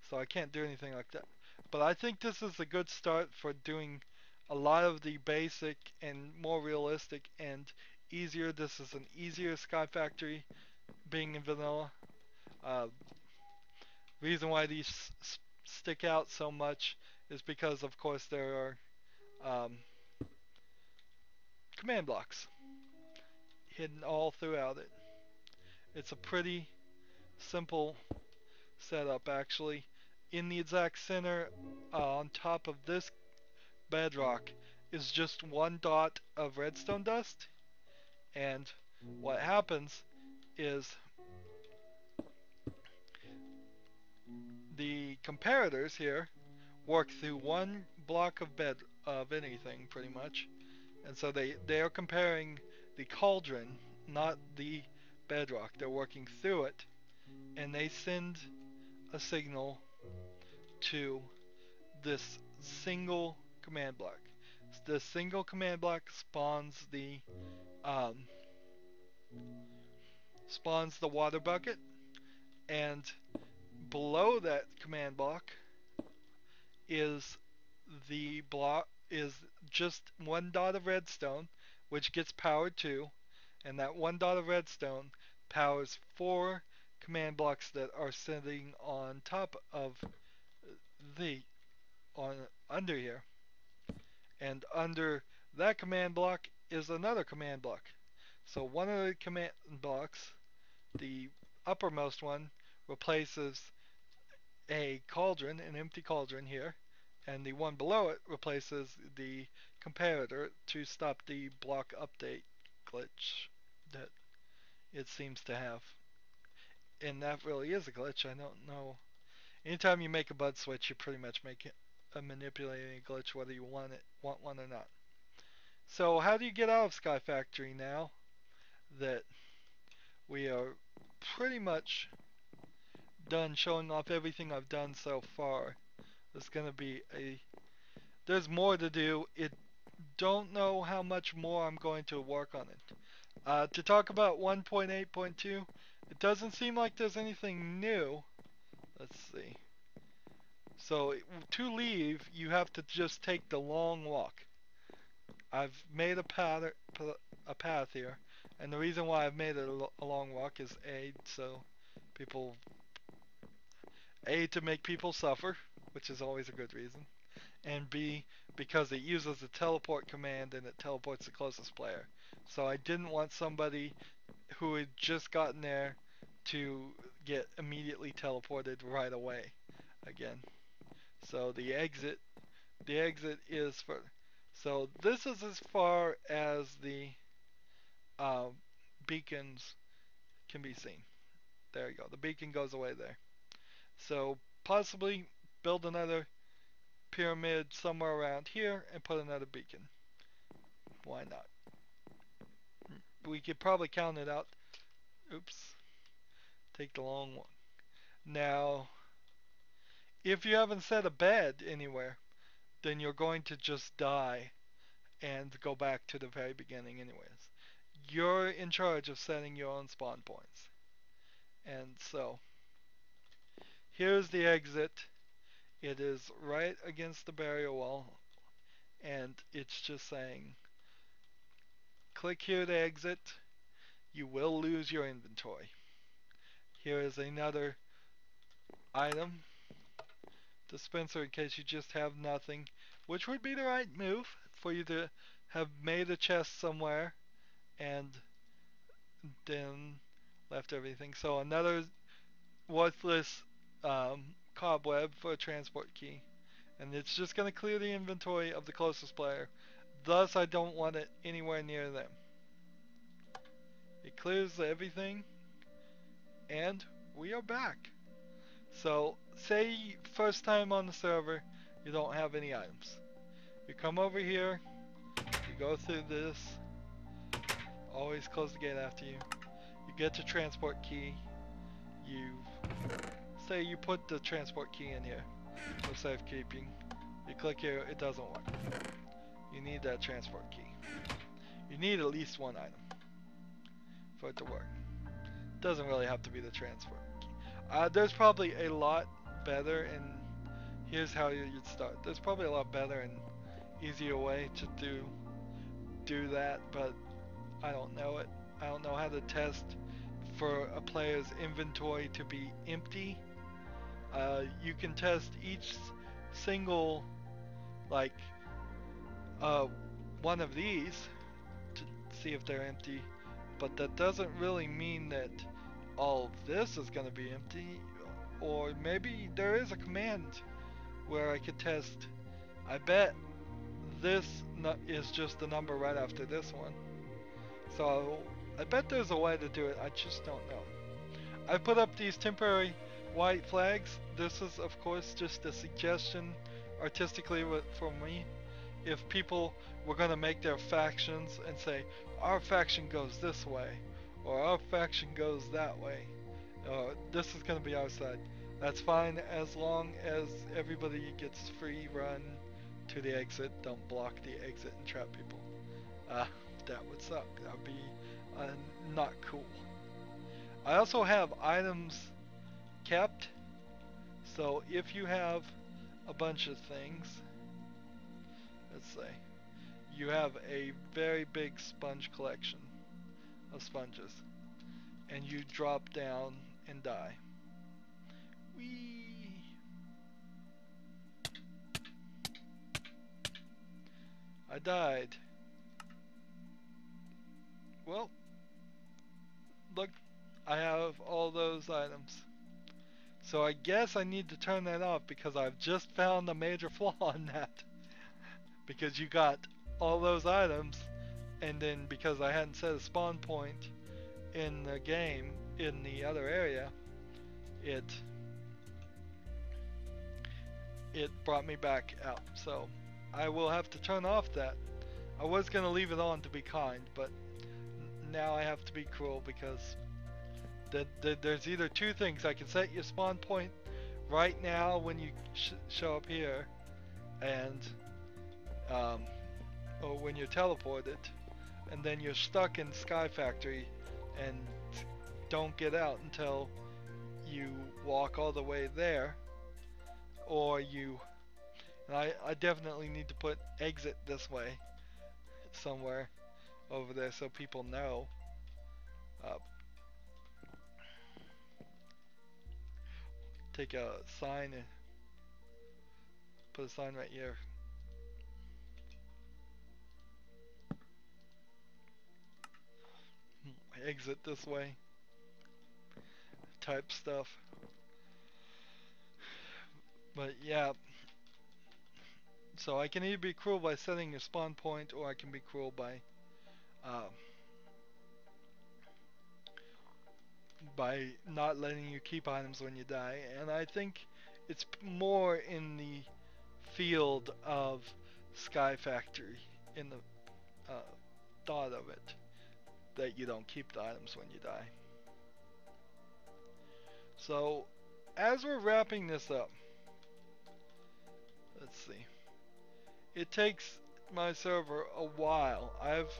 So I can't do anything like that. But I think this is a good start for doing a lot of the basic and more realistic and easier. This is an easier Sky Factory being in vanilla. Uh, reason why these stick out so much is because, of course, there are command blocks hidden all throughout it. It's a pretty simple setup, actually. In the exact center, on top of this bedrock, is just one dot of redstone dust. And what happens is the comparators here work through one block of bed of anything, pretty much. And so they are comparing the cauldron, not the bedrock. They're working through it, and they send a signal to this single command block. The single command block um, spawns the water bucket, and below that command block is the block is just one dot of redstone, which gets powered too, and that one dot of redstone powers four command blocks that are sitting on top of the on under here, and under that command block is another command block. So one of the command blocks, the uppermost one, replaces a cauldron, an empty cauldron here, and the one below it replaces the comparator to stop the block update glitch that it seems to have. And that really is a glitch. I don't know. Anytime you make a bud switch, you pretty much make it a manipulating glitch, whether you want one or not. So how do you get out of Sky Factory now that we are pretty much done showing off everything I've done so far? There's gonna be there's more to do. It don't know how much more I'm going to work on it. To talk about 1.8.2, it doesn't seem like there's anything new. Let's see. So to leave, you have to just take the long walk. I've made a path here, and the reason why I've made it a long walk is so people to make people suffer, which is always a good reason, and B, because it uses the teleport command and it teleports the closest player. So I didn't want somebody who had just gotten there to get immediately teleported right away again. So the exit is for, so this is as far as the uh, beacons can be seen. There you go. The beacon goes away there. So possibly build another pyramid somewhere around here and put another beacon. Why not? We could probably count it out. Oops. Take the long one. Now, if you haven't set a bed anywhere, then you're going to just die and go back to the very beginning anyways. You're in charge of setting your own spawn points. And so, here's the exit. It is right against the barrier wall, and it's just saying, click here to exit. You will lose your inventory. Here is another item dispenser in case you just have nothing, which would be the right move for you to have made a chest somewhere and then left everything. So another worthless cobweb for a transport key. And it's just going to clear the inventory of the closest player. Thus, I don't want it anywhere near them. It clears everything, and we are back. So, say first time on the server, you don't have any items. You come over here, you go through this, always close the gate after you. You get the transport key, you say you put the transport key in here for safekeeping. You click here, it doesn't work. You need that transport key. You need at least one item for it to work. Doesn't really have to be the transport key. There's probably a lot better, and here's how you'd start. There's probably a lot better and easier way to do that, but I don't know it. I don't know how to test for a player's inventory to be empty. You can test each single, like, one of these to see if they're empty, but that doesn't really mean that all of this is going to be empty. Or maybe there is a command where I could test. I bet this is just the number right after this one. So I bet there's a way to do it. I just don't know. I put up these temporary white flags. This is, of course, just a suggestion artistically for me. If people were going to make their factions and say, our faction goes this way, or our faction goes that way, this is going to be our side. That's fine as long as everybody gets free run to the exit. Don't block the exit and trap people. That would suck. That would be not cool. I also have items kept. So if you have a bunch of things, let's say you have a very big sponge collection of sponges, and you drop down and die. Whee! I died. Well, look, I have all those items. So I guess I need to turn that off because I've just found a major flaw in that. Because you got all those items, and then because I hadn't set a spawn point in the game in the other area, it brought me back out. So I will have to turn off that. I was going to leave it on to be kind, but now I have to be cruel because there's either two things. I can set your spawn point right now when you show up here, and or when you're teleported, and then you're stuck in Sky Factory and don't get out until you walk all the way there, or you, and I definitely need to put exit this way somewhere over there so people know. Take a sign and put a sign right here. Exit this way type stuff. But yeah, so I can either be cruel by setting a spawn point, or I can be cruel by not letting you keep items when you die. And I think it's more in the field of Sky Factory, in the thought of it, that you don't keep the items when you die. So as we're wrapping this up, let's see, it takes my server a while. I've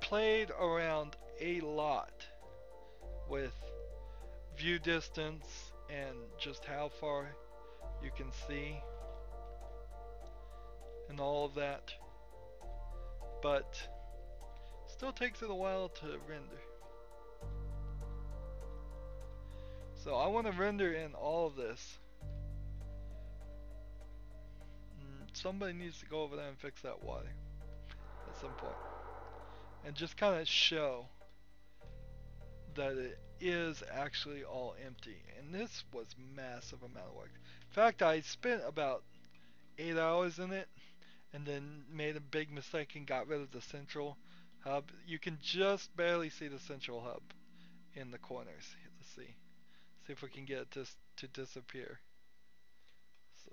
played around a lot with view distance and just how far you can see and all of that, but still takes it a while to render. So I want to render in all of this. Somebody needs to go over there and fix that water at some point, and just kind of show that it is actually all empty. And this was massive amount of work. In fact, I spent about 8 hours in it, and then made a big mistake and got rid of the central hub. You can just barely see the central hub in the corners. Let's see. See if we can get it to disappear. So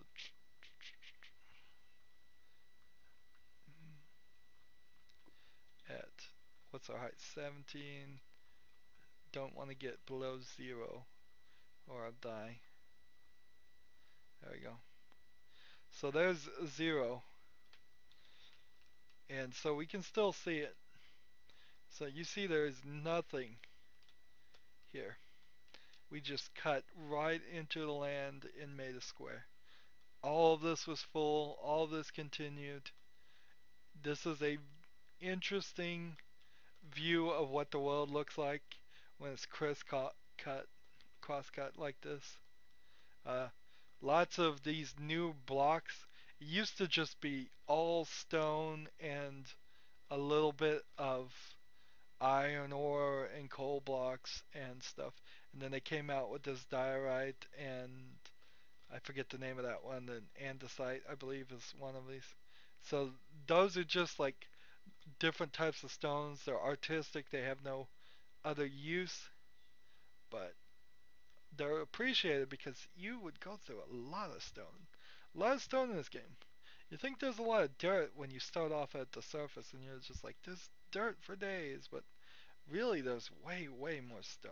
at what's our height? 17. Don't want to get below 0 or I'll die. There we go. So there's 0. And so we can still see it. So you see there's nothing here. We just cut right into the land and made a square. All of this was full. All of this continued. This is a interesting view of what the world looks like when it's cross cut like this. Uh, Lots of these new blocks. It used to just be all stone and a little bit of iron ore and coal blocks and stuff. And then they came out with this diorite and I forget the name of that one. The andesite, I believe, is one of these. So those are just like different types of stones. They're artistic. They have no other use, but they're appreciated because you would go through a lot of stone. A lot of stone in this game. You think there's a lot of dirt when you start off at the surface and you're just like, there's dirt for days, but really there's way, way more stone.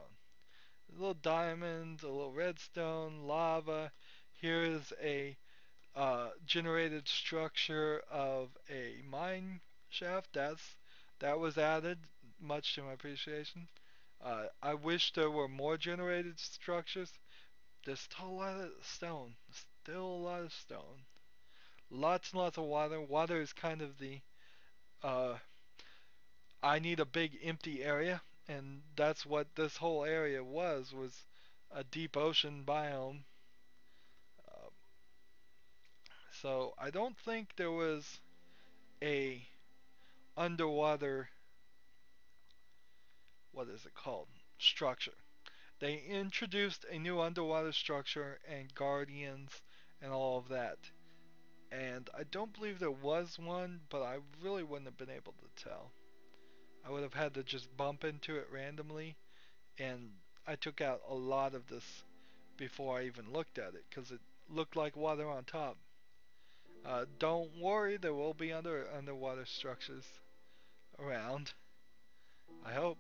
A little diamond, a little redstone, lava. Here's a generated structure of a mine shaft. That was added, much to my appreciation. I wish there were more generated structures. There's still a lot of stone. Still a lot of stone. Lots and lots of water. Water is kind of the uh, I need a big empty area, and that's what this whole area was a deep ocean biome. Uh, so I don't think there was a underwater, what is it called, structure. They introduced a new underwater structure and guardians and all of that. And I don't believe there was one, but I really wouldn't have been able to tell. I would have had to just bump into it randomly, and I took out a lot of this before I even looked at it, because it looked like water on top. Don't worry, there will be other underwater structures around. I hope.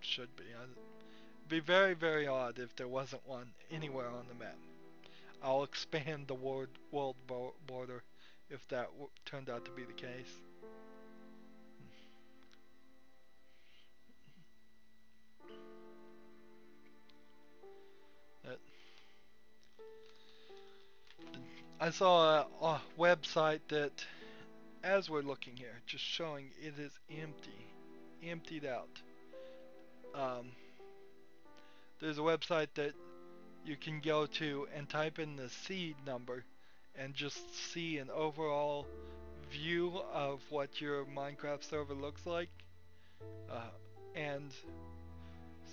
Should be. It'd be very, very odd if there wasn't one anywhere on the map. I'll expand the world border if that turned out to be the case. Uh, I saw a website that, as we're looking here, just showing it is empty, emptied out. Um, there's a website that you can go to and type in the seed number and just see an overall view of what your Minecraft server looks like. Uh, and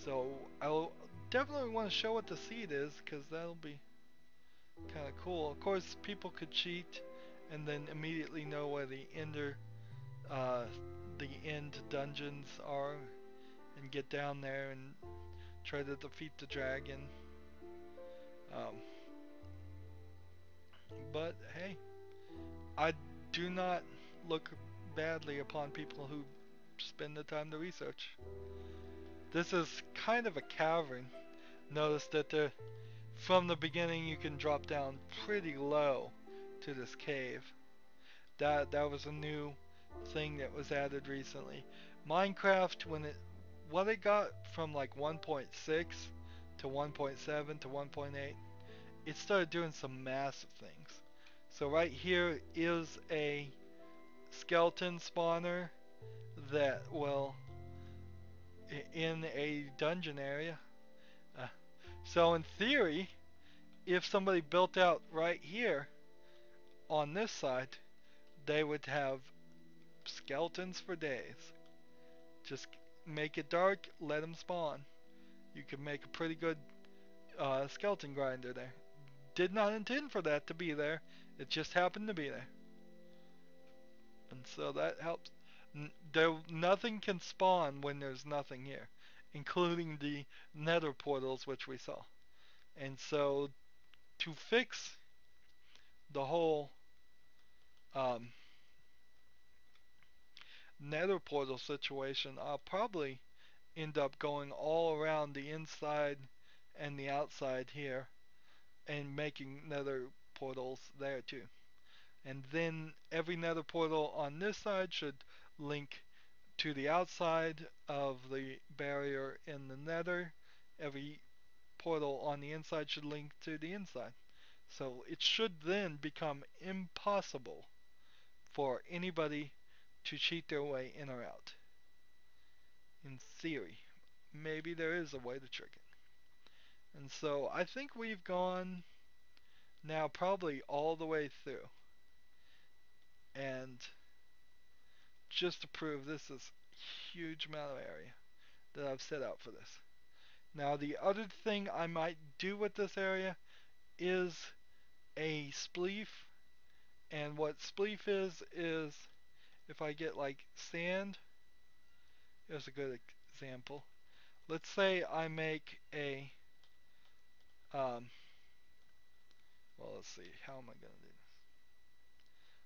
so I'll definitely want to show what the seed is, because that'll be kind of cool. Of course, people could cheat and then immediately know where uh, the end dungeons are and get down there and try to defeat the dragon. Um, but hey, I do not look badly upon people who spend the time to research. This is kind of a cavern. Notice that from the beginning you can drop down pretty low to this cave. That was a new thing that was added recently. Minecraft, what it got from like 1.6 to 1.7 to 1.8, it started doing some massive things. So right here is a skeleton spawner that will in a dungeon area. Uh, so in theory, if somebody built out right here on this side, they would have skeletons for days. Just make it dark, let them spawn. You can make a pretty good skeleton grinder there. Did not intend for that to be there. It just happened to be there. And so that helps. Nothing can spawn when there's nothing here, including the Nether portals which we saw. And so to fix the whole um, Nether portal situation, I'll probably end up going all around the inside and the outside here and making Nether portals there too. And then every Nether portal on this side should link to the outside of the barrier in the Nether. Every portal on the inside should link to the inside. So it should then become impossible for anybody to cheat their way in or out. In theory, maybe there is a way to trick it. And so I think we've gone now probably all the way through. And just to prove this is a huge amount of area that I've set out for this. Now the other thing I might do with this area is a spleef. And what spleef is if I get like sand, here's a good example. Let's say I make a, well, let's see, how am I going to do this?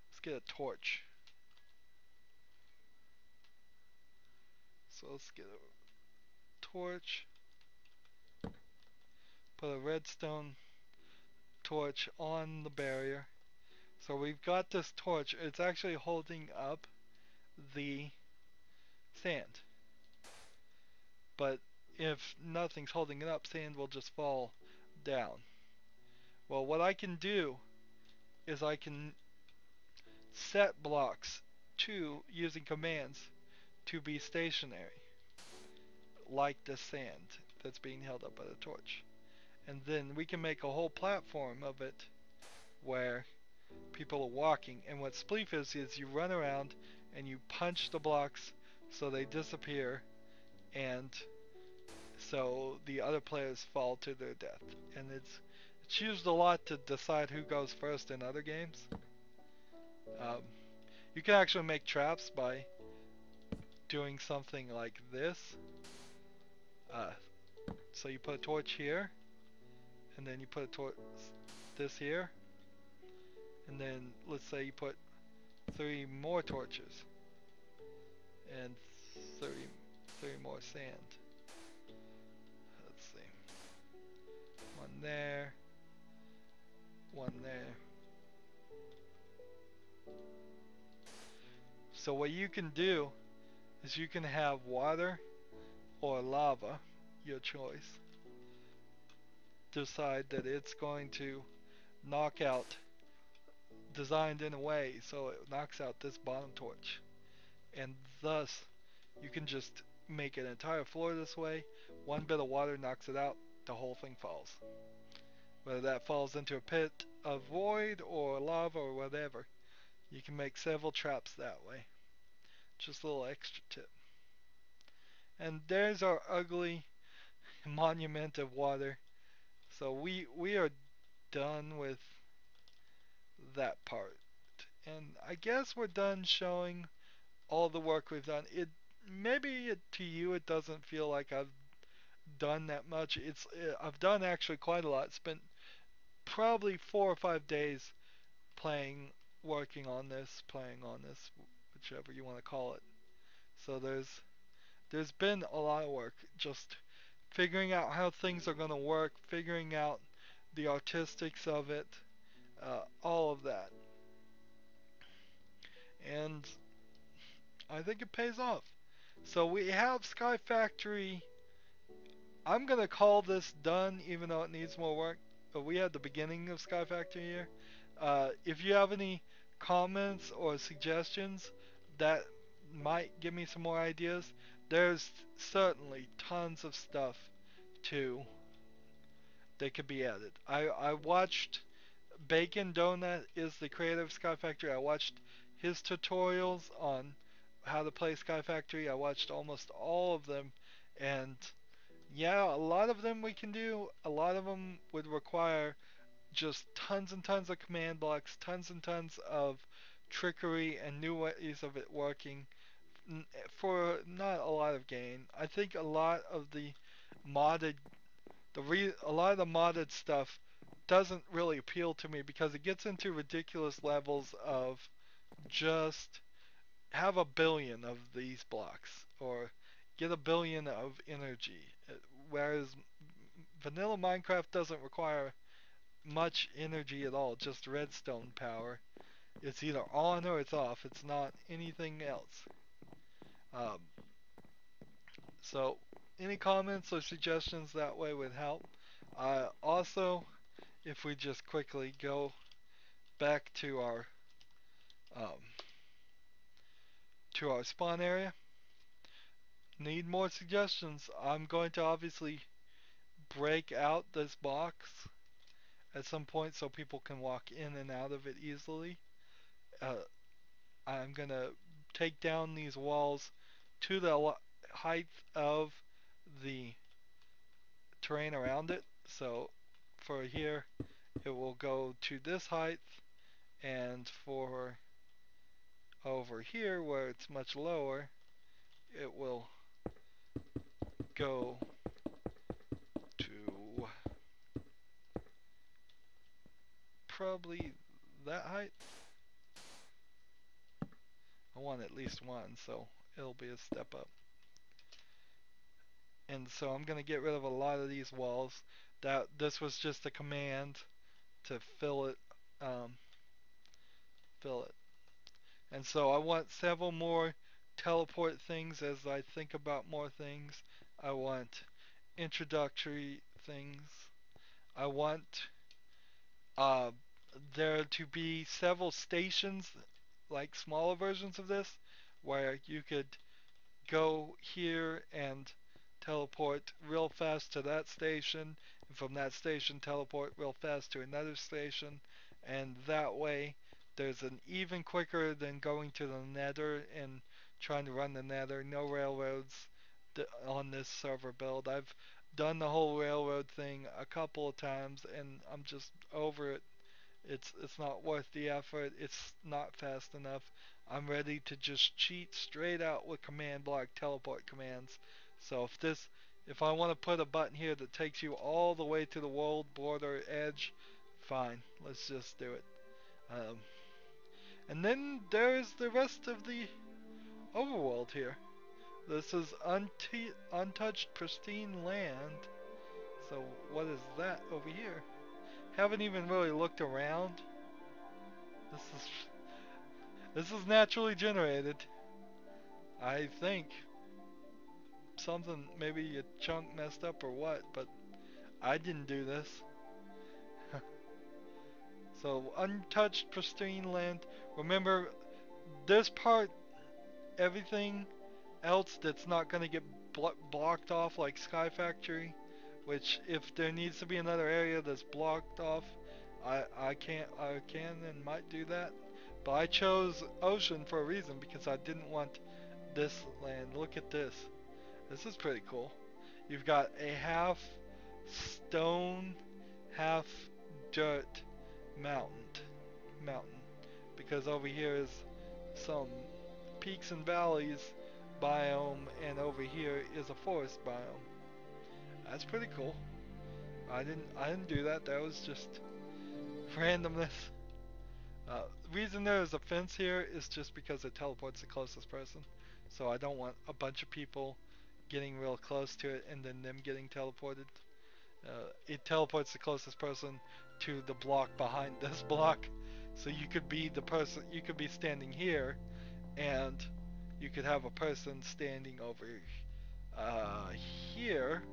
Let's get a torch. So let's get a torch, put a redstone torch on the barrier. So we've got this torch, it's actually holding up the sand. But if nothing's holding it up, sand will just fall down. Well, what I can do is I can set blocks to, using commands, to be stationary, like the sand that's being held up by the torch. And then we can make a whole platform of it where people are walking. And what spleef is you run around and you punch the blocks so they disappear, and so the other players fall to their death. And it's used a lot to decide who goes first in other games. Um, you can actually make traps by doing something like this. Uh, so you put a torch here, and then you put a torch this here, and then let's say you put 3 more torches and 3 more sand. Let's see, one there, one there. So what you can do is you can have water or lava, your choice. Decide that it's going to knock out, designed in a way so it knocks out this bottom torch. And thus, you can just make an entire floor this way. One bit of water knocks it out, the whole thing falls. Whether that falls into a pit of void or lava or whatever, you can make several traps that way. Just a little extra tip. And there's our ugly monument of water. So we are done with that part. And I guess we're done showing all the work we've done. To you it doesn't feel like I've done that much. I've done actually quite a lot. Spent probably 4 or 5 days playing, working on this, playing on this, whichever you want to call it. So there's been a lot of work, just figuring out how things are going to work, figuring out the artistics of it, all of that. And I think it pays off. So we have Sky Factory. I'm going to call this done, even though it needs more work. But we had the beginning of Sky Factory here. If you have any comments or suggestions that might give me some more ideas, there's certainly tons of stuff too that could be added. I watched Bacon Donut is the creator of Sky Factory. I watched his tutorials on how to play Sky Factory. I watched almost all of them, and yeah, a lot of them we can do. A lot of them would require just tons and tons of command blocks, tons and tons of trickery and new ways of it working for not a lot of gain. I think a lot of the modded a lot of the modded stuff doesn't really appeal to me because it gets into ridiculous levels of just have a billion of these blocks or get a billion of energy. Whereas vanilla Minecraft doesn't require much energy at all, just redstone power. It's either on or it's off. It's not anything else. Um, so any comments or suggestions that way would help. Also, if we just quickly go back um, to our spawn area, need more suggestions. I'm going to obviously break out this box at some point so people can walk in and out of it easily. Uh, I'm going to take down these walls to the height of the terrain around it. So for here, it will go to this height, and for over here where it's much lower, it will go to probably that height. I want at least one, so it'll be a step up. And so I'm going to get rid of a lot of these walls. This was just a command to fill it. Fill it. And so I want several more teleport things as I think about more things. I want introductory things. I want uh, there to be several stations, like smaller versions of this, where you could go here and teleport real fast to that station, and from that station teleport real fast to another station, and that way there's an even quicker than going to the Nether and trying to run the Nether. No railroads on this server build. I've done the whole railroad thing a couple of times and I'm just over it. It's not worth the effort. It's not fast enough. I'm ready to just cheat straight out with command block teleport commands. So if I want to put a button here that takes you all the way to the world border edge, fine. Let's just do it. And then there's the rest of the overworld here. This is untouched pristine land. So what is that over here? Haven't even really looked around. This is this is naturally generated. I think something, maybe a chunk messed up or what, but I didn't do this. So untouched pristine land. Remember this part, everything else that's not going to get blocked off like Sky Factory, which if there needs to be another area that's blocked off, I can and might do that. But I chose ocean for a reason because I didn't want this land. Look at this. This is pretty cool. You've got a half stone, half dirt mountain. Because over here is some peaks and valleys biome, and over here is a forest biome. That's pretty cool. I didn't do that. That was just randomness. The reason there is a fence here is just because it teleports the closest person. So I don't want a bunch of people getting real close to it and then them getting teleported. It teleports the closest person to the block behind this block. So you could be the person, you could be standing here and you could have a person standing over here,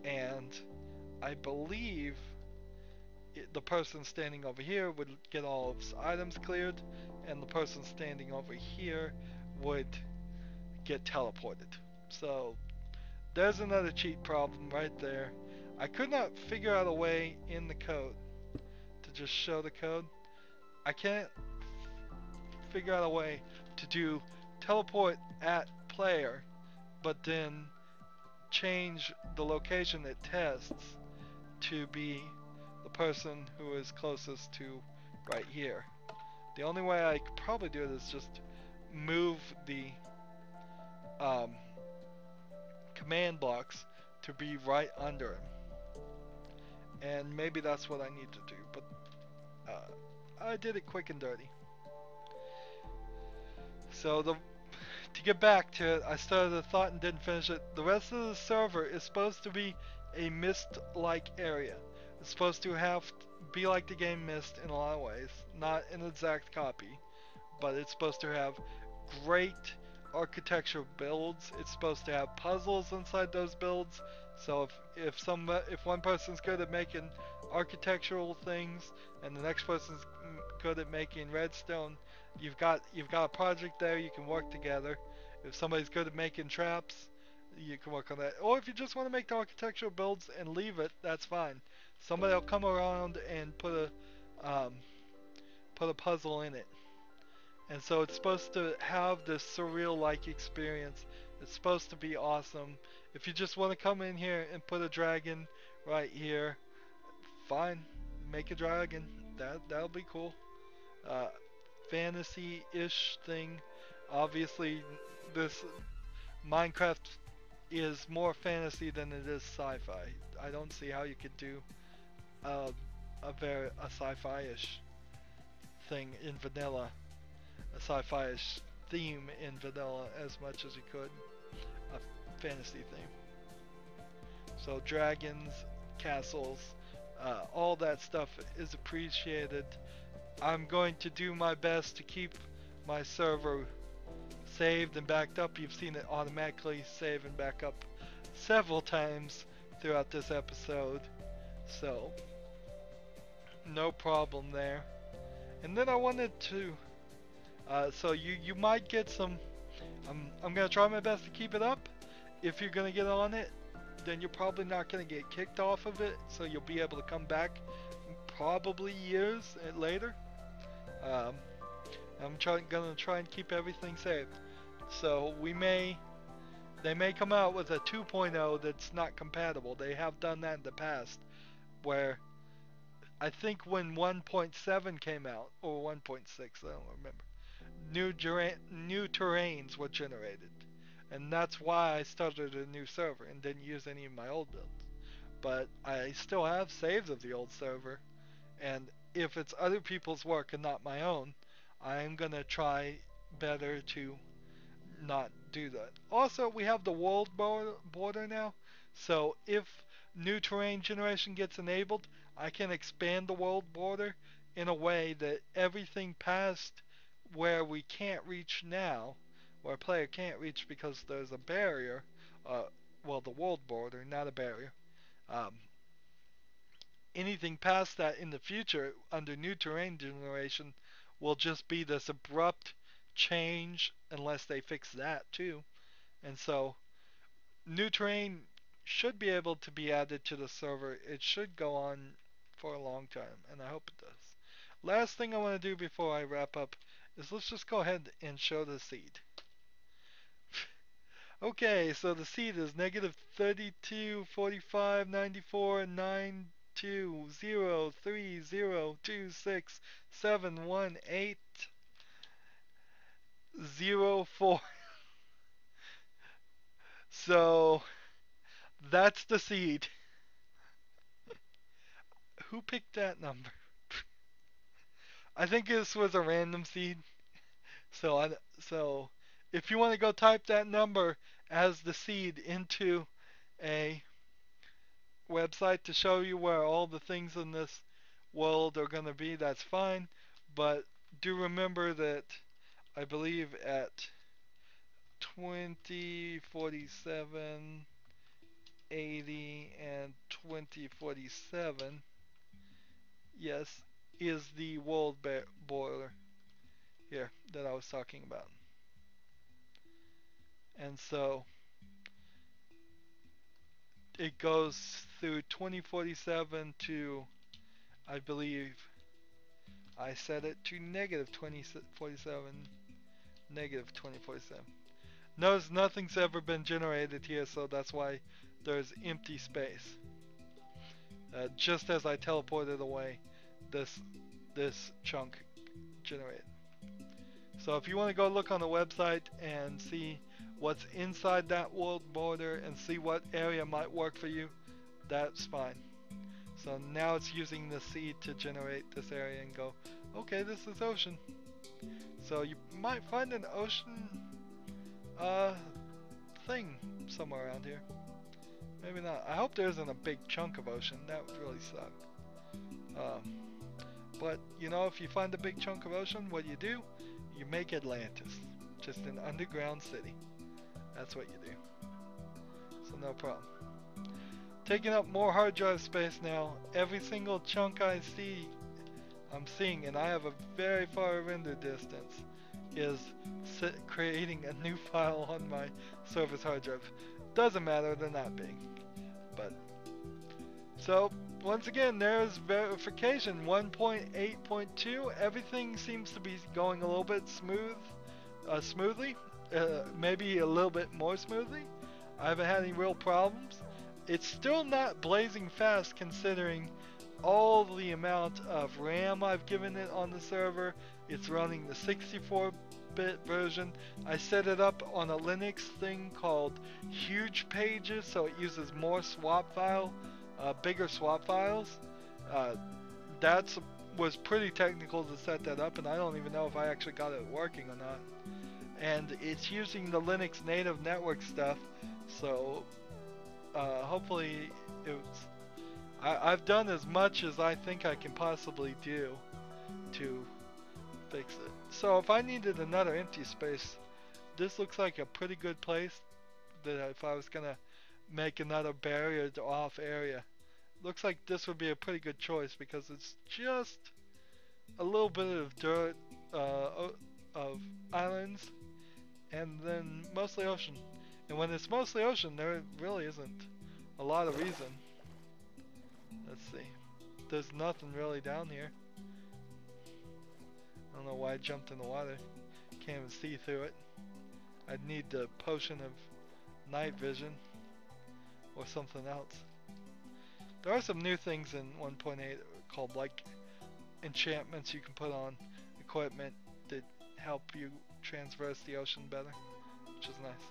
and I believe the person standing over here would get all of his items cleared, and the person standing over here would get teleported. So there's another cheat problem right there. I could not figure out a way in the code to just show the code. I can't figure out a way to do teleport at player, but then change the location it tests to be the person who is closest to right here. The only way I could probably do it is just move the um, command blocks to be right under him. And maybe that's what I need to do, but I did it quick and dirty. So to get back to it, I started a thought and didn't finish it. The rest of the server is supposed to be a Mist-like area. It's supposed to be like the game Mist in a lot of ways, not an exact copy, but it's supposed to have great architecture builds. It's supposed to have puzzles inside those builds. So if one person's good at making architectural things and the next person's good at making redstone, you've got a project there. You can work together. If somebody's good at making traps, you can work on that. Or if you just want to make the architectural builds and leave it, that's fine. Somebody will come around and put a puzzle in it. And so it's supposed to have this surreal-like experience. It's supposed to be awesome. If you just want to come in here and put a dragon right here, fine, make a dragon. That'll be cool. Fantasy-ish thing. Obviously, this Minecraft is more fantasy than it is sci-fi. I don't see how you could do a sci-fi-ish thing in vanilla. A sci-fi-ish theme in vanilla as much as you could a fantasy theme. So dragons, castles, all that stuff is appreciated. I'm going to do my best to keep my server saved and backed up. You've seen it automatically save and back up several times throughout this episode, so no problem there. And then I wanted to so you might get some. I'm gonna try my best to keep it up. If you're gonna get on it, then you're probably not gonna get kicked off of it. So you'll be able to come back, probably years later. I'm gonna try and keep everything saved. So they may come out with a 2.0 that's not compatible. They have done that in the past, where I think when 1.7 came out, or 1.6, I don't remember. New terrains were generated, and that's why I started a new server and didn't use any of my old builds. But I still have saves of the old server, and if it's other people's work and not my own, I'm gonna try better to not do that. Also, we have the world border now, so if new terrain generation gets enabled, I can expand the world border in a way that everything past where we can't reach now, where a player can't reach because there's a barrier, well, the world border, not a barrier. Anything past that in the future under new terrain generation will just be this abrupt change unless they fix that too. And so new terrain should be able to be added to the server. It should go on for a long time, and I hope it does. Last thing I want to do before I wrap up is let's just go ahead and show the seed. Okay, so the seed is negative 32, 45, 94, 92, 0, 3, 0, 2, 6, 7, 1, 8, 0, 4. So that's the seed. Who picked that number? I think this was a random seed. So if you want to go type that number as the seed into a website to show you where all the things in this world are going to be, that's fine. But do remember that I believe at 20, 47, 80, and 2047, yes, is the world border here that I was talking about. And so it goes through 2047 to, I believe, I set it to negative 2047, negative 2047. Notice nothing's ever been generated here, so that's why there's empty space. Just as I teleported away, this chunk generated. So if you want to go look on the website and see what's inside that world border and see what area might work for you, that's fine. So now it's using the sea to generate this area and go, okay, this is ocean. So you might find an ocean thing somewhere around here. Maybe not. I hope there isn't a big chunk of ocean. That would really suck. But you know, if you find a big chunk of ocean, what you do? You make Atlantis. Just an underground city. That's what you do. So no problem. Taking up more hard drive space now. Every single chunk I see, I'm seeing, and I have a very far render distance, is creating a new file on my service hard drive. Doesn't matter, they're not big. But so once again, there's verification 1.8.2. Everything seems to be going a little bit smoothly, maybe a little bit more smoothly. I haven't had any real problems. It's still not blazing fast considering all the amount of RAM I've given it on the server. It's running the 64-bit version. I set it up on a Linux thing called Huge Pages, so it uses more swap file, bigger swap files. That was pretty technical to set that up, and I don't even know if I actually got it working or not. And it's using the Linux native network stuff, so hopefully I've done as much as I think I can possibly do to fix it. So if I needed another empty space, this looks like a pretty good place that if I was gonna make another barriered off area. Looks like this would be a pretty good choice because it's just a little bit of dirt, of islands, and then mostly ocean. And when it's mostly ocean, there really isn't a lot of reason. Let's see. There's nothing really down here. I don't know why I jumped in the water. Can't even see through it. I'd need the potion of night vision or something else. There are some new things in 1.8 called like enchantments you can put on equipment that help you traverse the ocean better, which is nice.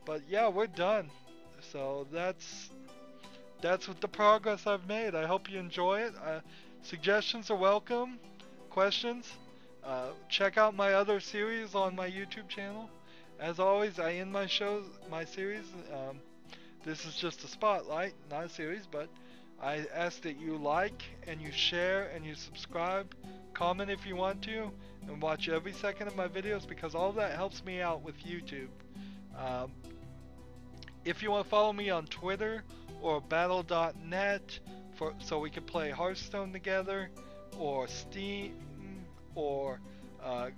But yeah, we're done. So that's what the progress I've made. I hope you enjoy it. Suggestions are welcome. Questions. Check out my other series on my YouTube channel. As always, I end my series. This is just a spotlight, not a series, but I ask that you like and you share and you subscribe, comment if you want to, and watch every second of my videos because all that helps me out with YouTube. If you want to follow me on Twitter or battle.net so we can play Hearthstone together, or Steam, or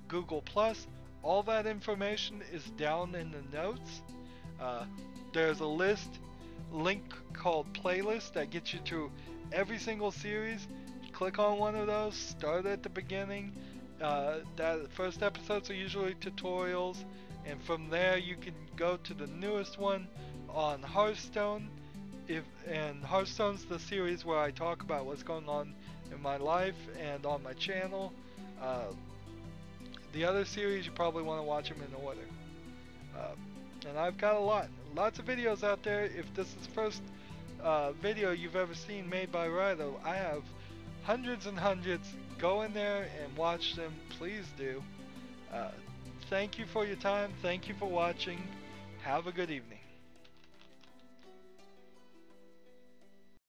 Google Plus, all that information is down in the notes. There's a link called playlist that gets you to every single series. Click on one of those, start at the beginning. That first episodes are usually tutorials, and from there you can go to the newest one on Hearthstone. And Hearthstone's the series where I talk about what's going on in my life and on my channel. The other series you probably want to watch them in order. And I've got lots of videos out there. If this is the first video you've ever seen made by Rydo, I have hundreds and hundreds. Go in there and watch them, please do. Thank you for your time. Thank you for watching. Have a good evening.